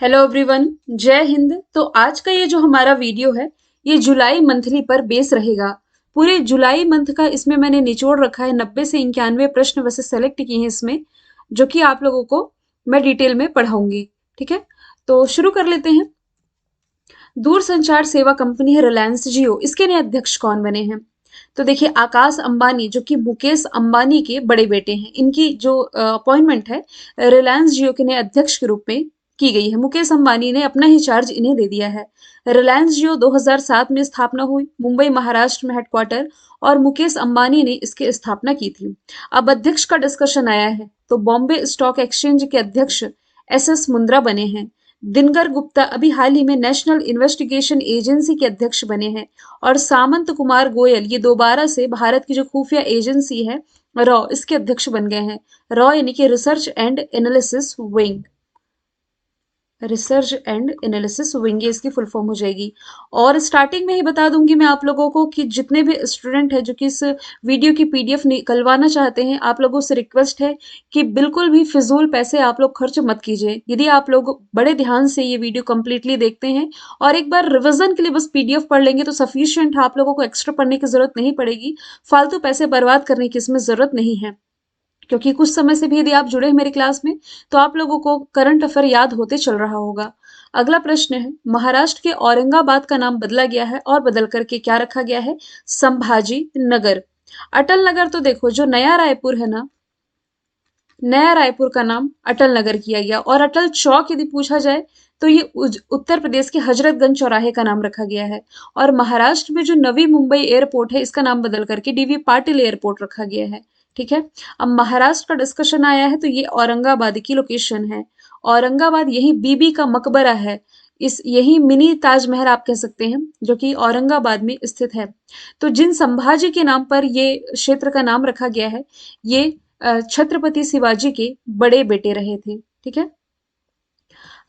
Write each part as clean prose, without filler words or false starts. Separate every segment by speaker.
Speaker 1: Hello everyone, जय हिंद। तो आज का ये जो हमारा वीडियो है, ये जुलाई मंथली पर बेस रहेगा। पूरे जुलाई मंथ का इसमें मैंने निचोड़ रखा है। 90 से 91 प्रश्न वैसे सेलेक्ट किए हैं इसमें, जो कि आप लोगों को मैं डिटेल में पढ़ाऊंगी। ठीक है, तो शुरू कर लेते हैं। दूरसंचार सेवा कंपनी है रिलायंस जियो, इसके नए अध्यक्ष कौन बने हैं? तो देखिए, आकाश अंबानी जो कि मुकेश अंबानी के बड़े बेटे हैं, इनकी जो अपॉइंटमेंट है रिलायंस जियो के नए अध्यक्ष के रूप में की गई है। मुकेश अंबानी ने अपना ही चार्ज इन्हें दे दिया है। रिलायंस जियो 2007 में स्थापना हुई, मुंबई महाराष्ट्र में हेडक्वार्टर, और मुकेश अंबानी ने इसकी स्थापना की थी। अब अध्यक्ष का डिस्कशन आया है, तो बॉम्बे स्टॉक एक्सचेंज के अध्यक्ष एस मुंद्रा बने हैं। दिनकर गुप्ता अभी हाल ही में नेशनल इन्वेस्टिगेशन एजेंसी के अध्यक्ष बने हैं। और सामंत कुमार गोयल ये दोबारा से भारत की जो खुफिया एजेंसी है रॉ, इसके अध्यक्ष बन गए हैं। रॉ यानी कि research and analysis wing, research and analysis wing, ये इसकी फुल फॉर्म हो जाएगी। और स्टार्टिंग में ही बता दूंगी मैं आप लोगों को कि जितने भी स्टूडेंट हैं जो कि इस वीडियो की पीडीएफ निकलवाना चाहते हैं, आप लोगों से रिक्वेस्ट है कि बिल्कुल भी फिजूल पैसे आप लोग खर्च मत कीजिए। यदि आप लोग बड़े ध्यान से ये वीडियो कंप्लीटली देखते हैं और एक बार रिविजन के लिए बस पीडीएफ पढ़ लेंगे तो सफिशियंट है, आप लोगों को एक्स्ट्रा पढ़ने की जरूरत नहीं पड़ेगी। फालतू पैसे बर्बाद करने की इसमें जरूरत नहीं है, क्योंकि कुछ समय से भी यदि आप जुड़े हैं मेरी क्लास में तो आप लोगों को करंट अफेयर याद होते चल रहा होगा। अगला प्रश्न है, महाराष्ट्र के औरंगाबाद का नाम बदला गया है और बदल करके क्या रखा गया है? संभाजी नगर। अटल नगर, तो देखो जो नया रायपुर है ना, नया रायपुर का नाम अटल नगर किया गया। और अटल चौक यदि पूछा जाए तो ये उत्तर प्रदेश के हजरतगंज चौराहे का नाम रखा गया है। और महाराष्ट्र में जो नवी मुंबई एयरपोर्ट है, इसका नाम बदल करके डीवी पाटिल एयरपोर्ट रखा गया है। ठीक है, अब महाराष्ट्र का डिस्कशन आया है तो ये औरंगाबाद की लोकेशन है। औरंगाबाद, यही बीबी का मकबरा है। इस यही मिनी ताजमहल आप कह सकते हैं, जो कि औरंगाबाद में स्थित है। तो जिन संभाजी के नाम पर ये क्षेत्र का नाम रखा गया है, ये छत्रपति शिवाजी के बड़े बेटे रहे थे। ठीक है,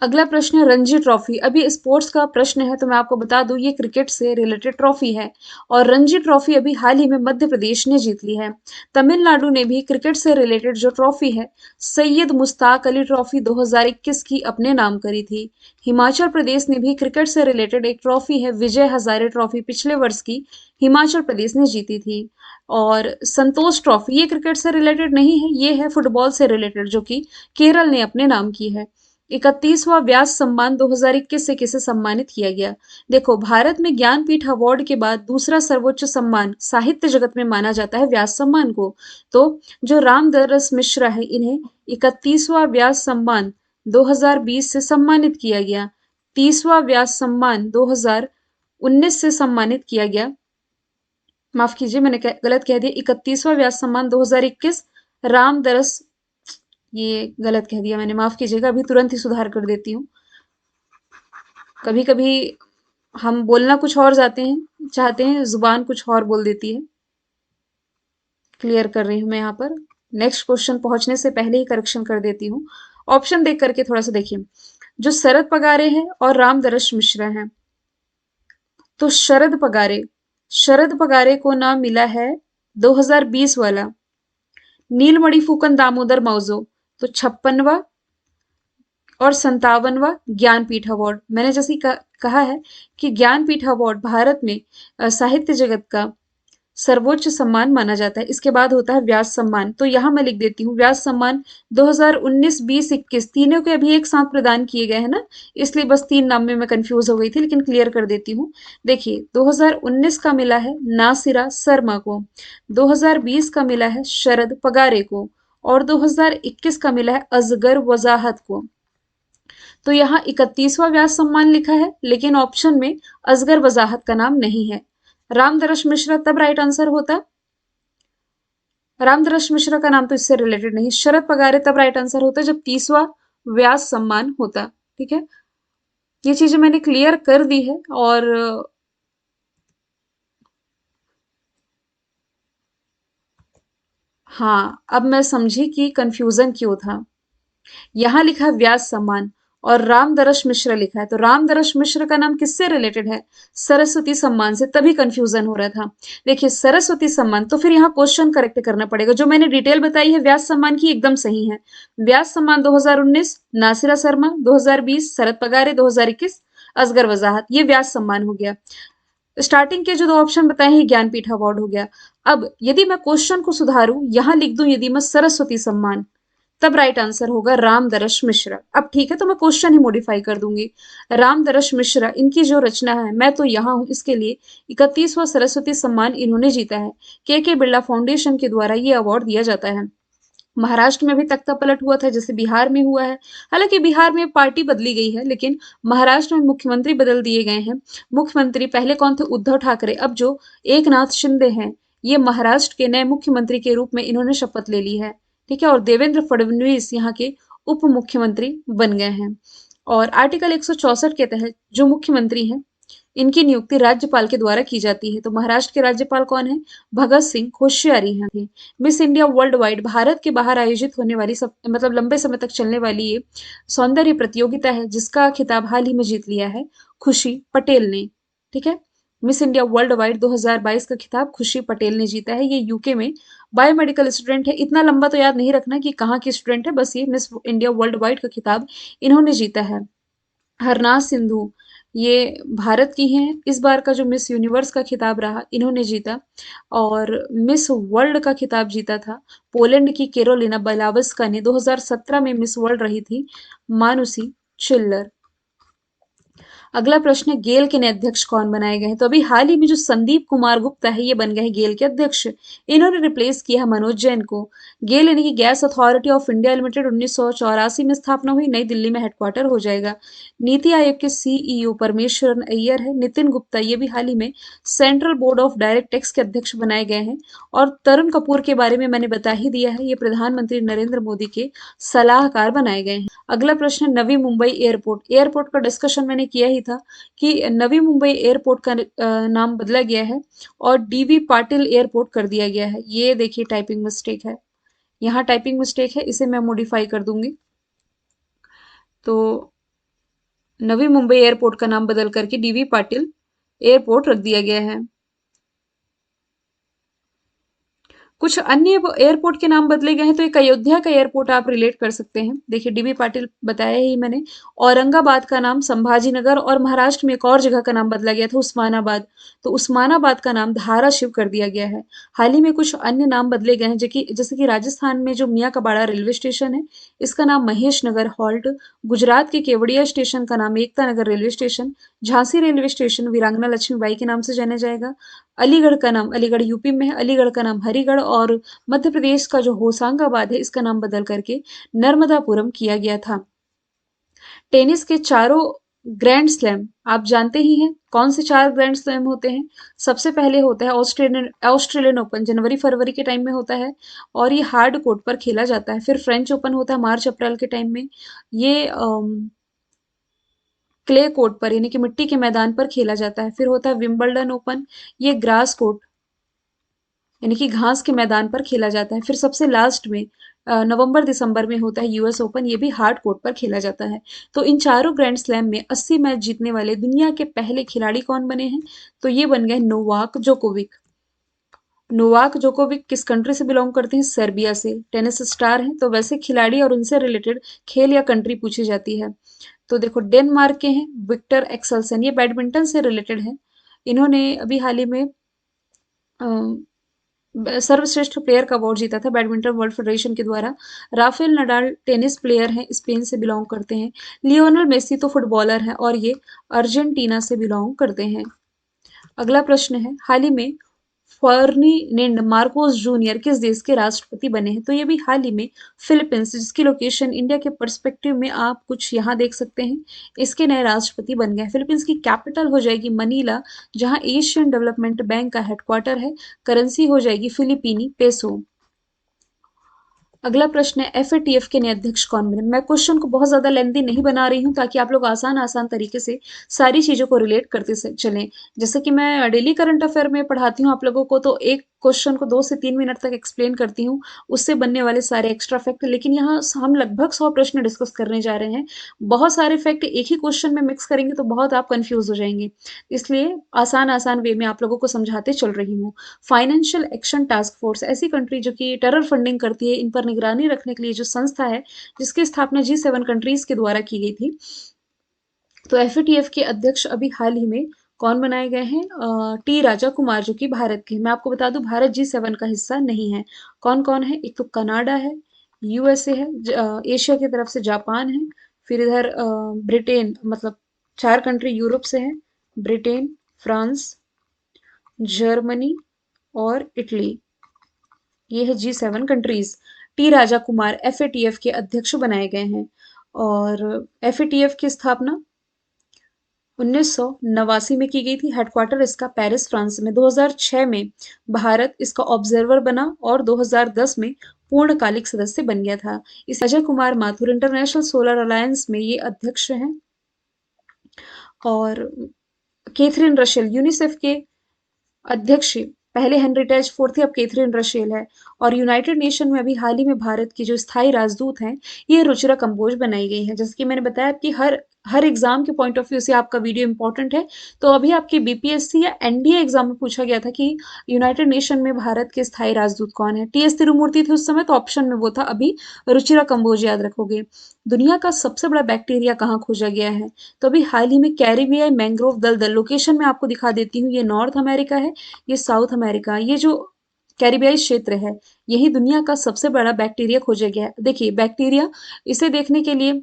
Speaker 1: अगला प्रश्न है रणजी ट्रॉफी। अभी स्पोर्ट्स का प्रश्न है तो मैं आपको बता दूं, ये क्रिकेट से रिलेटेड ट्रॉफी है। और रणजी ट्रॉफी अभी हाल ही में मध्य प्रदेश ने जीत ली है। तमिलनाडु ने भी क्रिकेट से रिलेटेड जो ट्रॉफी है, सैयद मुश्ताक अली ट्रॉफी 2021 की अपने नाम करी थी। हिमाचल प्रदेश ने भी क्रिकेट से रिलेटेड एक ट्रॉफी है, विजय हजारे ट्रॉफी, पिछले वर्ष की हिमाचल प्रदेश ने जीती थी। और संतोष ट्रॉफी ये क्रिकेट से रिलेटेड नहीं है, ये है फुटबॉल से रिलेटेड, जो कि केरल ने अपने नाम की है। 31वां व्यास सम्मान 2021 से किसे सम्मानित किया गया? देखो, भारत में ज्ञानपीठ अवार्ड के बाद दूसरा सर्वोच्च सम्मान साहित्य जगत में माना जाता है व्यास सम्मान को। तो जो रामदरस मिश्रा है, इन्हें 31वां व्यास सम्मान 2020 से सम्मानित किया गया। 30वां व्यास सम्मान 2019 से सम्मानित किया गया। माफ कीजिए, मैंने गलत कह दिया। 31वां व्यास सम्मान 2021 रामदरस, ये गलत कह दिया मैंने, माफ कीजिएगा, अभी तुरंत ही सुधार कर देती हूँ। कभी कभी हम बोलना कुछ और चाहते हैं, जुबान कुछ और बोल देती है। क्लियर कर रही हूँ मैं यहाँ पर। नेक्स्ट क्वेश्चन पहुंचने से पहले ही करेक्शन कर देती हूँ। ऑप्शन देख करके थोड़ा सा देखिए। जो शरद पगारे हैं और रामदरस मिश्रा हैं, तो शरद पगारे को नाम मिला है 2020 वाला नीलमणि फूकन दामोदर मौजो, तो 56वां और 57वां ज्ञानपीठ अवार्ड। मैंने जैसे कहा है कि ज्ञानपीठ अवार्ड भारत में साहित्य जगत का सर्वोच्च सम्मान माना जाता है। इसके बाद होता है व्यास सम्मान, तो यहाँ मैं लिख देती हूँ व्यास सम्मान 2019, 20, 21 तीनों के अभी एक साथ प्रदान किए गए हैं ना, इसलिए बस तीन नाम में मैं कंफ्यूज हो गई थी, लेकिन क्लियर कर देती हूँ। देखिए, 2019 का मिला है नासिरा शर्मा को, 2020 का मिला है शरद पगारे को, और 2021 का मिला है अजगर वजाहत को। तो यहाँ 31वां व्यास सम्मान लिखा है, लेकिन ऑप्शन में असगर वजाहत का नाम नहीं है। रामदरस मिश्रा तब राइट आंसर होता, रामदरस मिश्रा का नाम तो इससे रिलेटेड नहीं। शरद पगारे तब राइट आंसर होता जब 30वां व्यास सम्मान होता। ठीक है, ये चीजें मैंने क्लियर कर दी है। और हाँ, अब मैं समझी कि कंफ्यूजन क्यों था। यहाँ लिखा व्यास सम्मान और रामदरस मिश्र लिखा है, तो रामदरस मिश्र का नाम किससे रिलेटेड है? सरस्वती सम्मान से, तभी कंफ्यूजन हो रहा था। देखिए सरस्वती सम्मान, तो फिर यहाँ क्वेश्चन करेक्ट करना पड़ेगा। जो मैंने डिटेल बताई है व्यास सम्मान की एकदम सही है। व्यास सम्मान 2019 नासिरा शर्मा, 2020 शरद पगारे, 2021 असगर वजाहत, ये व्यास सम्मान हो गया। स्टार्टिंग के जो दो ऑप्शन बताए हैं ज्ञानपीठ अवार्ड हो गया। अब यदि मैं क्वेश्चन को सुधारूं, यहां लिख दूं यदि मैं सरस्वती सम्मान, तब राइट आंसर होगा रामदरस मिश्रा। अब ठीक है, तो मैं क्वेश्चन ही मॉडिफाई कर दूंगी। रामदरस मिश्रा इनकी जो रचना है, मैं तो यहाँ हूं इसके लिए 31वां सरस्वती सम्मान इन्होंने जीता है। के बिरला फाउंडेशन के द्वारा ये अवार्ड दिया जाता है। महाराष्ट्र में भी तख्ता पलट हुआ था, जैसे बिहार में हुआ है। हालांकि बिहार में पार्टी बदली गई है, लेकिन महाराष्ट्र में मुख्यमंत्री बदल दिए गए हैं। मुख्यमंत्री पहले कौन थे? उद्धव ठाकरे। अब जो एकनाथ शिंदे हैं, ये महाराष्ट्र के नए मुख्यमंत्री के रूप में इन्होंने शपथ ले ली है। ठीक है, और देवेंद्र फडणवीस यहाँ के उप मुख्यमंत्री बन गए हैं। और आर्टिकल 164 के तहत जो मुख्यमंत्री हैं, इनकी नियुक्ति राज्यपाल के द्वारा की जाती है। तो महाराष्ट्र के राज्यपाल कौन है? भगत सिंह कोश्यारी हैं। Miss India world wide, Bharat के बाहर आयोजित होने वाली मतलब लंबे समय तक चलने वाली ये सौंदर्य प्रतियोगिता है, जिसका खिताब हाल ही में जीत लिया है खुशी पटेल ने। ठीक है, मिस इंडिया वर्ल्ड वाइड 2022 का खिताब खुशी पटेल ने जीता है। ये यूके में बायोमेडिकल स्टूडेंट है। इतना लंबा तो याद नहीं रखना कि कहाँ की स्टूडेंट है, बस ये मिस इंडिया वर्ल्ड वाइड का खिताब इन्होंने जीता है। हरनाज सिंधु, ये भारत की हैं। इस बार का जो मिस यूनिवर्स का खिताब रहा, इन्होंने जीता। और मिस वर्ल्ड का खिताब जीता था पोलैंड की केरोलिना बलावस्का ने। 2017 में मिस वर्ल्ड रही थी मानुसी चिल्लर। अगला प्रश्न है, गेल के नए अध्यक्ष कौन बनाए गए हैं? तो अभी हाल ही में जो संदीप कुमार गुप्ता है, ये बन गए हैं गेल के अध्यक्ष। इन्होंने रिप्लेस किया है मनोज जैन को। गेल यानी कि gas authority of India limited 1984 में स्थापना हुई, नई दिल्ली में हेडक्वार्टर हो जाएगा। नीति आयोग के सीईओ परमेश्वरन अय्यर है। नितिन गुप्ता, ये भी हाल ही में central board of direct tax के अध्यक्ष बनाए गए हैं। और तरुण कपूर के बारे में मैंने बता ही दिया है, ये प्रधानमंत्री नरेंद्र मोदी के सलाहकार बनाए गए हैं। अगला प्रश्न, नवी मुंबई एयरपोर्ट। एयरपोर्ट का डिस्कशन मैंने किया ही था कि नवी मुंबई एयरपोर्ट का नाम बदला गया है और डीवी पाटिल एयरपोर्ट कर दिया गया है। ये देखिए टाइपिंग मिस्टेक है, यहाँ टाइपिंग मिस्टेक है, इसे मैं मॉडिफाई कर दूंगी। तो नवी मुंबई एयरपोर्ट का नाम बदल करके डीवी पाटिल एयरपोर्ट रख दिया गया है। कुछ अन्य एयरपोर्ट के नाम बदले गए हैं, तो एक अयोध्या का एयरपोर्ट आप रिलेट कर सकते हैं। देखिए डीबी पाटिल बताया ही मैंने। औरंगाबाद का नाम संभाजीनगर, और महाराष्ट्र में एक और जगह का नाम बदला गया था उस्मानाबाद, तो उस्मानाबाद का नाम धाराशिव कर दिया गया है। हाल ही में कुछ अन्य नाम बदले गए हैं, जैसे कि राजस्थान में जो मियाँ का बाड़ा रेलवे स्टेशन है, इसका नाम महेश नगर हॉल्ट। गुजरात के केवड़िया स्टेशन का नाम Ekta Nagar railway station. Jhansi railway station Veerangana Lakshmibai के नाम से जाना जाएगा। अलीगढ़ का नाम, अलीगढ़ यूपी में है, अलीगढ़ का नाम हरिगढ़। और मध्य प्रदेश का जो होशंगाबाद है, इसका नाम बदल करके नर्मदापुरम किया गया था। टेनिस के चारों ग्रैंड स्लैम आप जानते ही हैं। कौन से 4 ग्रैंड स्लैम होते हैं? सबसे पहले होता है ऑस्ट्रेलियन ओपन, जनवरी फरवरी के टाइम में होता है और ये हार्ड कोर्ट पर खेला जाता है। फिर फ्रेंच ओपन होता है मार्च अप्रैल के टाइम में, ये क्ले कोर्ट पर यानी कि मिट्टी के मैदान पर खेला जाता है। फिर होता है विंबलडन ओपन, ये ग्रास कोर्ट यानी कि घास के मैदान पर खेला जाता है। फिर सबसे लास्ट में नवंबर दिसंबर में होता है यूएस ओपन, ये भी हार्ड कोर्ट पर खेला जाता है। तो इन चारों ग्रैंड स्लैम में 80 मैच जीतने वाले दुनिया के पहले खिलाड़ी कौन बने हैं? तो ये बन गए नोवाक जोकोविक। नोवाक जोकोविक किस कंट्री से बिलोंग करते हैं? सर्बिया से। टेनिस स्टार हैं, तो वैसे खिलाड़ी और उनसे रिलेटेड खेल या कंट्री पूछी जाती है। तो देखो डेनमार्क के हैं विक्टर एक्सेल्सन, ये बैडमिंटन से रिलेटेड है। इन्होंने अभी हाल ही में सर्वश्रेष्ठ प्लेयर का अवार्ड जीता था बैडमिंटन वर्ल्ड फेडरेशन के द्वारा। राफेल नडाल टेनिस प्लेयर हैं, स्पेन से बिलोंग करते हैं। लियोनल मेसी तो फुटबॉलर हैं और ये अर्जेंटीना से बिलोंग करते हैं। अगला प्रश्न है, हाल ही में फर्डिनेंड मार्कोस जूनियर किस देश के राष्ट्रपति बने हैं? तो ये भी हाल ही में फिलीपींस, जिसकी लोकेशन इंडिया के पर्सपेक्टिव में आप कुछ यहाँ देख सकते हैं, इसके नए राष्ट्रपति बन गए। फिलीपींस की कैपिटल हो जाएगी मनीला, जहां एशियन डेवलपमेंट बैंक का हेडक्वार्टर है। करेंसी हो जाएगी फिलीपीनी पेसो। अगला प्रश्न है, एफएटीएफ के नए अध्यक्ष कौन बने? मैं क्वेश्चन को बहुत ज्यादा लेंथी नहीं बना रही हूँ, ताकि आप लोग आसान आसान तरीके से सारी चीजों को रिलेट करते चलें। जैसे कि मैं डेली करंट अफेयर में पढ़ाती हूँ आप लोगों को, तो एक क्वेश्चन को 2 से 3 मिनट तक एक्सप्लेन करती हूँ, उससे बनने वाले सारे एक्स्ट्रा फैक्ट, लेकिन यहाँ हम लगभग 100 प्रश्न डिस्कस करने जा रहे हैं। बहुत सारे फैक्ट एक ही क्वेश्चन में मिक्स करेंगे तो बहुत आप कन्फ्यूज़ हो जाएँगे। इसलिए आसान-आसान वे में आप लोगों को समझाते चल रही हूँ। फाइनेंशियल एक्शन टास्क फोर्स ऐसी कंट्री जो कि टेरर फंडिंग करती है, इन पर निगरानी रखने के लिए जो संस्था है, जिसकी स्थापना G7 कंट्रीज़ के द्वारा की गई थी। तो एफएटीएफ के अध्यक्ष अभी हाल ही में कौन बनाए गए हैं? टी राजा कुमार, जो कि भारत के हैं। मैं आपको बता दूं भारत G7 का हिस्सा नहीं है। कौन कौन है? एक तो कनाडा है, यूएसए है, एशिया की तरफ से जापान है, फिर इधर ब्रिटेन, मतलब 4 कंट्री यूरोप से है, ब्रिटेन, फ्रांस, जर्मनी और इटली। ये है G7 countries. T Raja Kumar FATF के अध्यक्ष बनाए गए हैं और एफएटीएफ की स्थापना 1989 में की गई थी। हेडक्वार्टर इसका पेरिस, फ्रांस में। 2006 में भारत इसका ऑब्जर्वर बना और 2010 में पूर्णकालिक सदस्य बन गया था। इस Ajay Kumar Mathur international solar alliance में ये अध्यक्ष हैं। और कैथरीन रशेल यूनिसेफ के अध्यक्ष, पहले हेनरिटेज फोर्थ थी, अब कैथरीन रशेल है। और यूनाइटेड नेशन में अभी हाल ही में भारत की जो स्थायी राजदूत हैं, ये रुचिरा कंबोज बनाई गई है। जैसे कि मैंने बताया कि हर एग्जाम के पॉइंट ऑफ व्यू से आपका वीडियो इंपॉर्टेंट है। तो अभी आपके बीपीएससी या एनडीए एग्जाम में पूछा गया था कि यूनाइटेड नेशन में भारत के स्थायी राजदूत कौन है। टीएस तिरुमूर्ति थे उस समय, तो ऑप्शन में वो था। अभी रुचिरा कंबोज याद रखोगे। दुनिया का सबसे बड़ा बैक्टीरिया कहाँ खोजा गया है? तो अभी हाल ही में कैरिबियाई मैंग्रोव दलदल, लोकेशन में आपको दिखा देती हूँ, ये नॉर्थ अमेरिका है, ये साउथ अमेरिका। ये जो कैरिबियाई क्षेत्र है, यही दुनिया का सबसे बड़ा बैक्टीरिया खोजा गया है। देखिए बैक्टीरिया, इसे देखने के लिए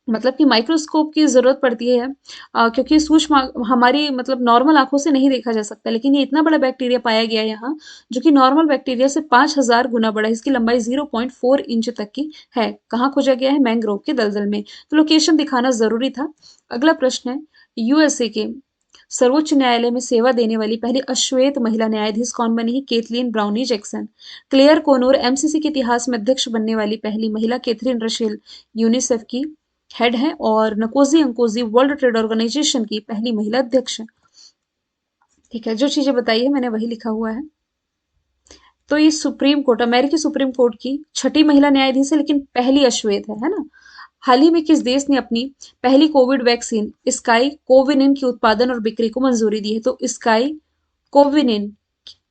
Speaker 1: मतलब कि माइक्रोस्कोप की ज़रूरत पड़ती है, क्योंकि सूक्ष्म हमारी मतलब नॉर्मल आँखों से नहीं देखा जा सकता, लेकिन ये इतना बड़ा बैक्टीरिया पाया गया है यहाँ, जो कि नॉर्मल बैक्टीरिया से 5000 गुना बड़ा है। इसकी लंबाई 0.4 इंच तक की है। कहाँ खोजा गया है? मैंग्रोव के दलदल में। तो लोकेशन दिखाना ज़रूरी था। अगला प्रश्न है, यूएसए के सर्वोच्च न्यायालय में सेवा देने वाली पहली अश्वेत महिला न्यायाधीश कौन बनी? केथलीन ब्राउनी जैक्सन। क्लेयर कोनोर एमसीसी के इतिहास में अध्यक्ष बनने वाली पहली महिला। कैथरीन रशेल यूनिसेफ की हेड है और नकोजी अंकोजी वर्ल्ड ट्रेड ऑर्गेनाइजेशन की पहली महिला अध्यक्ष है। ठीक है, जो चीजें बताई है मैंने वही लिखा हुआ है। तो ये सुप्रीम कोर्ट, अमेरिकी सुप्रीम कोर्ट की छठी महिला न्यायाधीश है, लेकिन पहली अश्वेत है ना। हाल ही में किस देश ने अपनी पहली कोविड वैक्सीन स्काई कोविनिन की उत्पादन और बिक्री को मंजूरी दी है? तो स्काई कोविनिन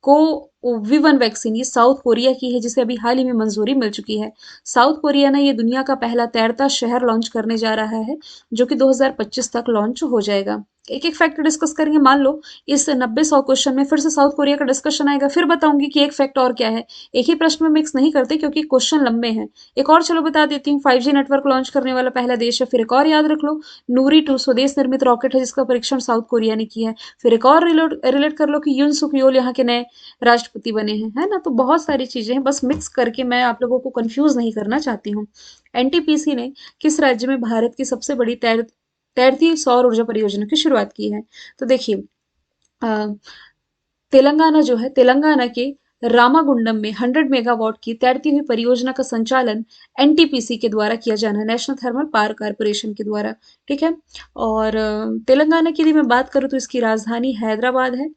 Speaker 1: को विवन वैक्सीन, ये साउथ कोरिया की है, जिसे अभी हाल ही में मंजूरी मिल चुकी है। साउथ कोरिया ना ये दुनिया का पहला तैरता शहर लॉन्च करने जा रहा है, जो कि 2025 तक लॉन्च हो जाएगा। एक एक फैक्ट डिस्कस करेंगे। मान लो इस 90-100 क्वेश्चन में फिर से साउथ कोरिया का डिस्कशन आएगा, फिर बताऊंगी कि एक फैक्ट और क्या है। एक ही प्रश्न में मिक्स नहीं करते, क्योंकि क्वेश्चन लंबे हैं। एक और चलो बता देती हूँ, 5G नेटवर्क लॉन्च करने वाला पहला देश है। फिर एक और याद रख लो, नूरी 2 स्वदेश निर्मित रॉकेट है, जिसका परीक्षण साउथ कोरिया ने किया है। फिर एक और रिलेट कर लो कि यून सुक योल यहाँ के नए राष्ट्रपति बने हैं, है ना। तो बहुत सारी चीजें हैं, बस मिक्स करके मैं आप लोगों को कंफ्यूज नहीं करना चाहती हूँ। एनटीपीसी ने किस राज्य में भारत की सबसे बड़ी तैरती सौर ऊर्जा परियोजना की शुरुआत की है? तो देखिए, तेलंगाना जो है, तेलंगाना के रामागुंडम में 100 मेगावाट की तैरती हुई परियोजना का संचालन एनटीपीसी के द्वारा किया जाना है, नेशनल थर्मल पावर कारपोरेशन के द्वारा। ठीक है। और तेलंगाना की यदि मैं बात करूँ तो इसकी राजधानी हैदराबाद है।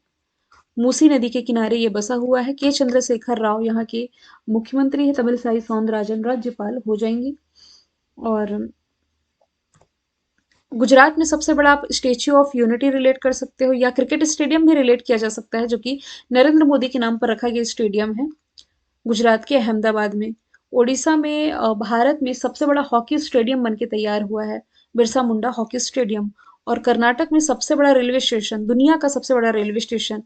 Speaker 1: मूसी नदी के किनारे ये बसा हुआ है। के चंद्रशेखर राव यहाँ के मुख्यमंत्री है। तमिलसाई सौंदरराजन राज्यपाल हो जाएंगे। और गुजरात में सबसे बड़ा आप स्टेच्यू ऑफ यूनिटी रिलेट कर सकते हो, या क्रिकेट स्टेडियम भी रिलेट किया जा सकता है, जो कि नरेंद्र मोदी के नाम पर रखा गया स्टेडियम है, गुजरात के अहमदाबाद में। ओडिशा में भारत में सबसे बड़ा हॉकी स्टेडियम बन के तैयार हुआ है, बिरसा मुंडा हॉकी स्टेडियम। और कर्नाटक में सबसे बड़ा रेलवे स्टेशन, दुनिया का सबसे बड़ा railway station,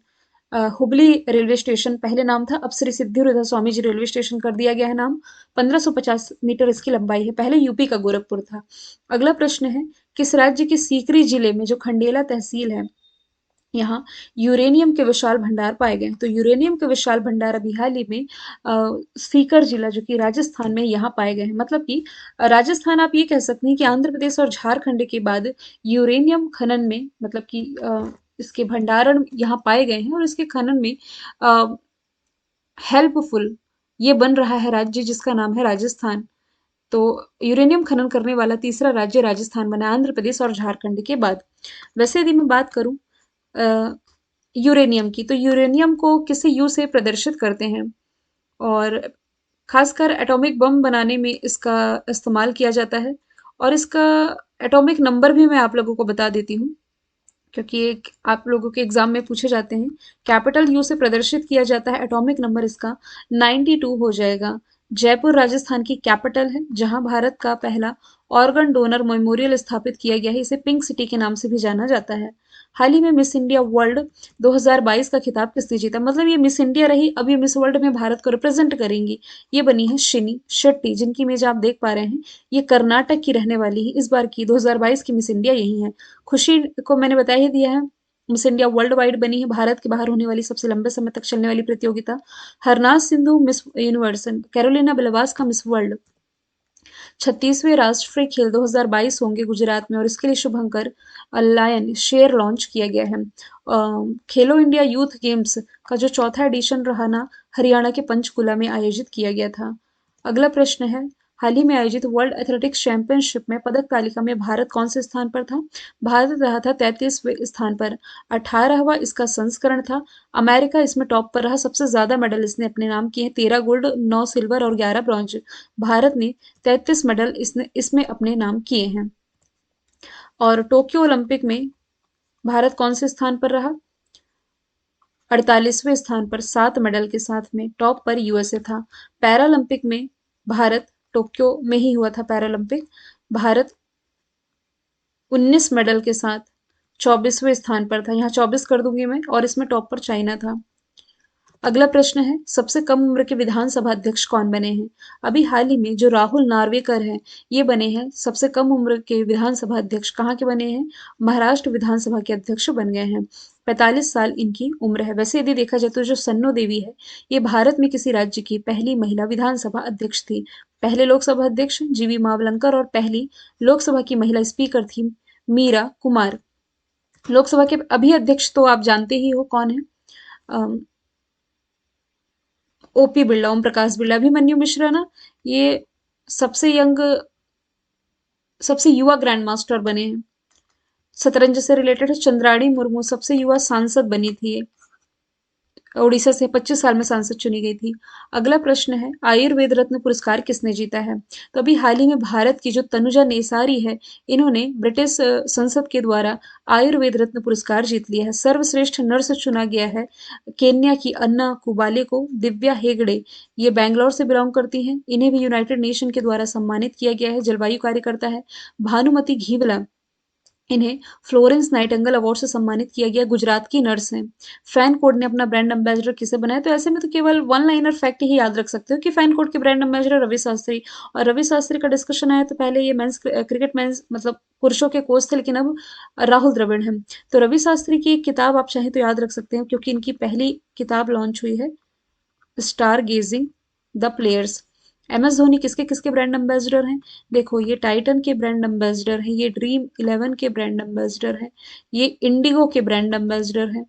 Speaker 1: Hubli railway station पहले नाम था, अब श्री सिद्धिविनायक स्वामी जी रेलवे स्टेशन कर दिया गया है नाम। 1550 मीटर इसकी लंबाई है, पहले यूपी का गोरखपुर था। अगला प्रश्न है, किस राज्य के सीकरी जिले में जो खंडेला तहसील है, यहाँ यूरेनियम के विशाल भंडार पाए गए हैं? तो यूरेनियम के विशाल भंडार अभी हाल ही में सीकर जिला, जो कि राजस्थान में, यहाँ पाए गए हैं। मतलब कि राजस्थान आप ये कह सकते हैं कि आंध्र प्रदेश और झारखंड के बाद यूरेनियम खनन में, मतलब कि इसके भंडारण यहाँ पाए गए हैं, और इसके खनन में हेल्पफुल ये बन रहा है राज्य, जिसका नाम है राजस्थान। तो यूरेनियम खनन करने वाला तीसरा राज्य राजस्थान बना, आंध्र प्रदेश और झारखंड के बाद। वैसे यदि मैं बात करूं यूरेनियम की, तो यूरेनियम को किसी यू से प्रदर्शित करते हैं और खासकर एटॉमिक बम बनाने में इसका इस्तेमाल किया जाता है। और इसका एटॉमिक नंबर भी मैं आप लोगों को बता देती हूँ, क्योंकि एक आप लोगों के एग्जाम में पूछे जाते हैं। कैपिटल यू से प्रदर्शित किया जाता है, एटॉमिक नंबर इसका 92 हो जाएगा। जयपुर राजस्थान की कैपिटल है, जहां भारत का पहला ऑर्गन डोनर मेमोरियल स्थापित किया गया है। इसे पिंक सिटी के नाम से भी जाना जाता है। हाल ही में मिस इंडिया वर्ल्ड 2022 का खिताब किसने जीता? मतलब ये मिस इंडिया रही, अब ये मिस वर्ल्ड में भारत को रिप्रेजेंट करेंगी। ये बनी है शिनी शेट्टी, जिनकी इमेज आप देख पा रहे हैं। ये कर्नाटक की रहने वाली है। इस बार की 2022 की मिस इंडिया यही है। खुशी को मैंने बता ही दिया है। मिस इंडिया वर्ल्ड वाइड बनी है, भारत के बाहर होने वाली सबसे लंबे समय तक चलने वाली प्रतियोगिता। Harnaaz Sandhu Miss Universe, Karolina Bielawska का मिस वर्ल्ड। 36वें राष्ट्रीय खेल 2022 होंगे गुजरात में, और इसके लिए शुभंकर लायन शेर लॉन्च किया गया है। खेलो इंडिया यूथ गेम्स का जो चौथा एडिशन रहा ना, हरियाणा के पंचकुला में आयोजित किया गया था। अगला प्रश्न है, हाल ही में आयोजित वर्ल्ड एथलेटिक्स चैंपियनशिप में पदक तालिका में भारत कौन से स्थान पर था? भारत रहा था 33वें स्थान पर। 18वां इसका संस्करण था। अमेरिका इसमें टॉप पर रहा, सबसे ज्यादा मेडल इसने अपने नाम किए हैं, 13 गोल्ड, 9 सिल्वर और 11 ब्रॉन्ज। भारत ने 33 मेडल इसने इसमें अपने नाम किए हैं। और टोक्यो ओलंपिक में भारत कौन से स्थान पर रहा? 48वें स्थान पर, 7 मेडल के साथ में। टॉप पर यूएसए था। पैरालंपिक में भारत, टोक्यो में ही हुआ था पैरालंपिक, भारत 19 मेडल के साथ 24वें स्थान पर था। यहाँ 24 कर दूंगी मैं, और इसमें टॉप पर चाइना था। अगला प्रश्न है, सबसे कम उम्र के विधानसभा अध्यक्ष कौन बने हैं? अभी हाल ही में जो राहुल नार्वेकर हैं, ये बने हैं सबसे कम उम्र के विधानसभा अध्यक्ष। कहाँ के बने हैं? महाराष्ट्र विधानसभा के अध्यक्ष बन गए हैं। 45 साल इनकी उम्र है। वैसे यदि देखा जाए तो जो सन्नो देवी है, ये भारत में किसी राज्य की पहली महिला विधानसभा अध्यक्ष थी। पहले लोकसभा अध्यक्ष जीवी मावलंकर, और पहली लोकसभा की महिला स्पीकर थी मीरा कुमार। लोकसभा के अभी अध्यक्ष तो आप जानते ही हो कौन है, ओपी बिरला, ओम प्रकाश बिरला। अभिमन्यु मिश्रा ना, ये सबसे यंग, सबसे युवा ग्रैंड मास्टर बने हैं। शतरंज से रिलेटेड है। चंद्राणी मुर्मू सबसे युवा सांसद बनी थी, उड़ीसा से 25 साल में सांसद चुनी गई थी। अगला प्रश्न है, आयुर्वेद रत्न पुरस्कार किसने जीता है? तो अभी हाल ही में भारत की जो तनुजा नेसारी है, इन्होंने ब्रिटिश संसद के द्वारा आयुर्वेद रत्न पुरस्कार जीत लिया है। सर्वश्रेष्ठ नर्स चुना गया है केन्या की अन्ना कुबाले को। दिव्या हेगड़े, ये बैंगलोर से बिलोंग करती हैं, इन्हें भी यूनाइटेड नेशन के द्वारा सम्मानित किया गया है, जलवायु कार्यकर्ता है। भानुमति घीवला, इन्हें फ्लोरेंस नाइटिंगेल अवार्ड से सम्मानित किया गया, गुजरात की नर्स हैं। फैन कोड ने अपना ब्रांड एम्बेसडर किसे बनाया? तो ऐसे में तो केवल वन लाइनर फैक्ट ही याद रख सकते हो कि फैन कोड के ब्रांड एम्बेसडर रवि शास्त्री। और रवि शास्त्री का डिस्कशन आया तो पहले ये मेंस क्रिकेट, मेंस मतलब पुरुषों के कोच थे, लेकिन अब राहुल द्रविड़ हैं। तो रवि शास्त्री की एक किताब आप चाहें तो याद रख सकते हो, क्योंकि इनकी पहली किताब लॉन्च हुई है, star gazing the players. M S Dhoni किसके किसके ब्रांड एम्बेसडर हैं? देखो, ये टाइटन के ब्रांड एम्बेसडर हैं, ये ड्रीम 11 के ब्रांड एम्बेसडर हैं, ये इंडिगो के ब्रांड एम्बेसडर हैं।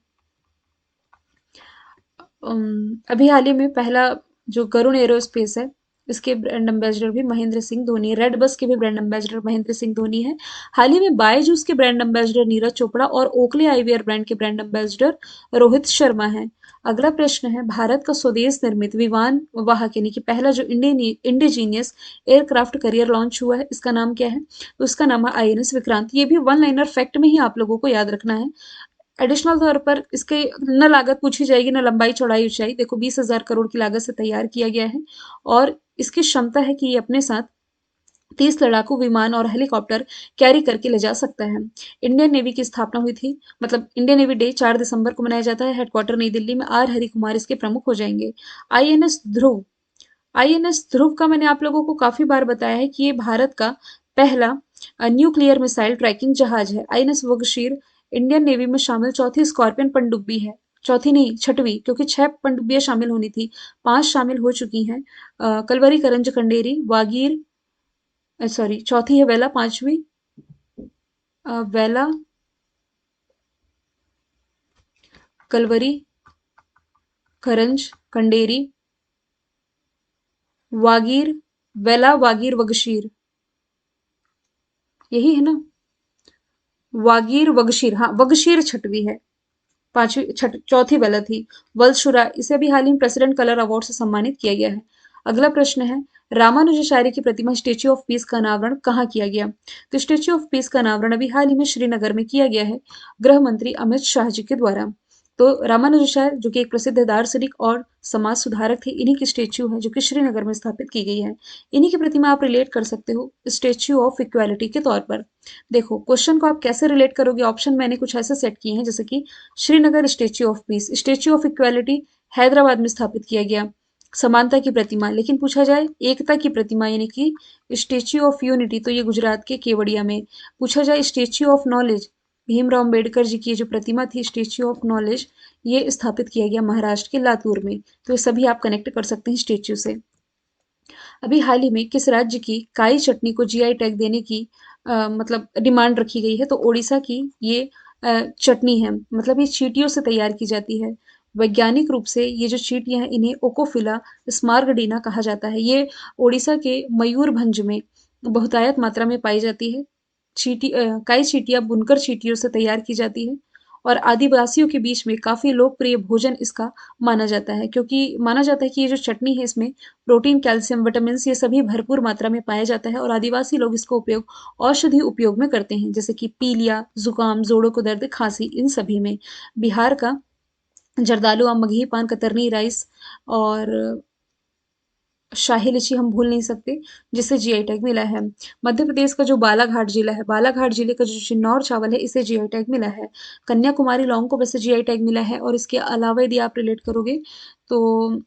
Speaker 1: अभी हाल ही में पहला जो गरुण एरोस्पेस है, इसके ब्रांड एम्बेसडर भी महेंद्र सिंह धोनी। रेड बस के भी ब्रांड एम्बेसडर महेंद्र सिंह धोनी है। हाल ही में बायजूस के ब्रांड एम्बेसडर नीरज चोपड़ा, और ओकले आईवीआर ब्रांड के ब्रांड एम्बेसडर रोहित शर्मा है। अगला प्रश्न है, भारत का स्वदेश निर्मित विमान वाहक यानी कि पहला जो इंडिजीनियस एयरक्राफ्ट करियर लॉन्च हुआ है, इसका नाम क्या है? तो इसका नाम है आईएनएस विक्रांत। ये भी वन लाइनर फैक्ट में ही आप लोगों को याद रखना है। एडिशनल तौर पर इसके न लागत पूछी जाएगी, न लंबाई चौड़ाई ऊंचाई। देखो, 20,000 करोड़ की लागत से तैयार किया गया है, और इसकी क्षमता है कि ये अपने साथ 30 लड़ाकू विमान और हेलीकॉप्टर कैरी करके ले जा सकता है। इंडियन नेवी की स्थापना हुई थी, मतलब इंडियन नेवी डे 4 दिसंबर को मनाया जाता है। हेडक्वार्टर नई दिल्ली में। आर हरि कुमार इसके प्रमुख हो जाएंगे। आईएनएस ध्रुव, आईएनएस ध्रुव का मैंने आप लोगों को काफी बार बताया है कि ये भारत का पहला न्यूक्लियर मिसाइल ट्रैकिंग जहाज है। आईएनएस वगशीर इंडियन नेवी में शामिल चौथी स्कॉर्पियन पनडुब्बी है। चौथी नहीं, छठवीं, क्योंकि 6 पनडुब्बियां शामिल होनी थी, 5 शामिल हो चुकी हैं। कलवरी करंज कंडेरी वागीर, सॉरी, चौथी है वेला, पांचवी वेला, कलवरी, करंज, कंडेरी, वागीर, वेला, वागीर, वगशीर, यही है ना? वागीर वगशीर, हाँ, वगशीर छठवीं है। चौथी गलत थी। वल्शुरा, इसे भी हाल ही में प्रेसिडेंट कलर अवार्ड से सम्मानित किया गया है। अगला प्रश्न है, रामानुजाचार्य की प्रतिमा स्टेच्यू ऑफ पीस का अनावरण कहाँ किया गया? तो स्टेच्यू ऑफ पीस का अनावरण अभी हाल ही में श्रीनगर में किया गया है, गृह मंत्री अमित शाह जी के द्वारा। तो रामानुजाचार्य जो कि एक प्रसिद्ध दार्शनिक और समाज सुधारक थे, इन्हीं की स्टेच्यू है जो कि श्रीनगर में स्थापित की गई है। इन्हीं की प्रतिमा आप रिलेट कर सकते हो स्टेच्यू ऑफ इक्वालिटी के तौर पर। देखो क्वेश्चन को आप कैसे रिलेट करोगे, ऑप्शन मैंने कुछ ऐसे सेट किए हैं जैसे कि Srinagar statue of peace, statue of equality Hyderabad में स्थापित किया गया, समानता की प्रतिमा। लेकिन पूछा जाए एकता की प्रतिमा यानी कि स्टेच्यू ऑफ यूनिटी, तो ये गुजरात के केवड़िया में। पूछा जाए statue of knowledge, Bhimrao Ambedkar ji की जो प्रतिमा थी स्टेच्यू ऑफ नॉलेज, ये स्थापित किया गया महाराष्ट्र के लातूर में। तो ये सभी आप कनेक्ट कर सकते हैं स्टेच्यू से। अभी हाल ही में किस राज्य की काई चटनी को जीआई टैग देने की मतलब डिमांड रखी गई है? तो ओडिशा की ये चटनी है, मतलब ये चींटियों से तैयार की जाती है। वैज्ञानिक रूप से ये जो चींटियां हैं इन्हें ओकोफिला स्मार्गडीना कहा जाता है। ये ओडिशा के मयूरभंज में बहुतायत मात्रा में पाई जाती है। काई चींटियां बुनकर चींटियों से तैयार की जाती है और आदिवासियों के बीच में काफी लोकप्रिय भोजन इसका माना जाता है, क्योंकि माना जाता है कि ये जो चटनी है इसमें प्रोटीन, कैल्शियम, विटामिन ये सभी भरपूर मात्रा में पाया जाता है और आदिवासी लोग इसका उपयोग औषधि उपयोग में करते हैं, जैसे कि पीलिया, जुकाम, जोड़ों को दर्द, खांसी, इन सभी में। बिहार का जर्दालू आम, मगही पान, कतरनी राइस और शाही लीची हम भूल नहीं सकते, जिसे जीआई टैग मिला है। मध्य प्रदेश का जो बालाघाट जिला है, बालाघाट जिले का जो चिन्नौर चावल है, इसे जीआई टैग मिला है। कन्याकुमारी लौंग को वैसे जीआई टैग मिला है। और इसके अलावा यदि आप रिलेट करोगे तो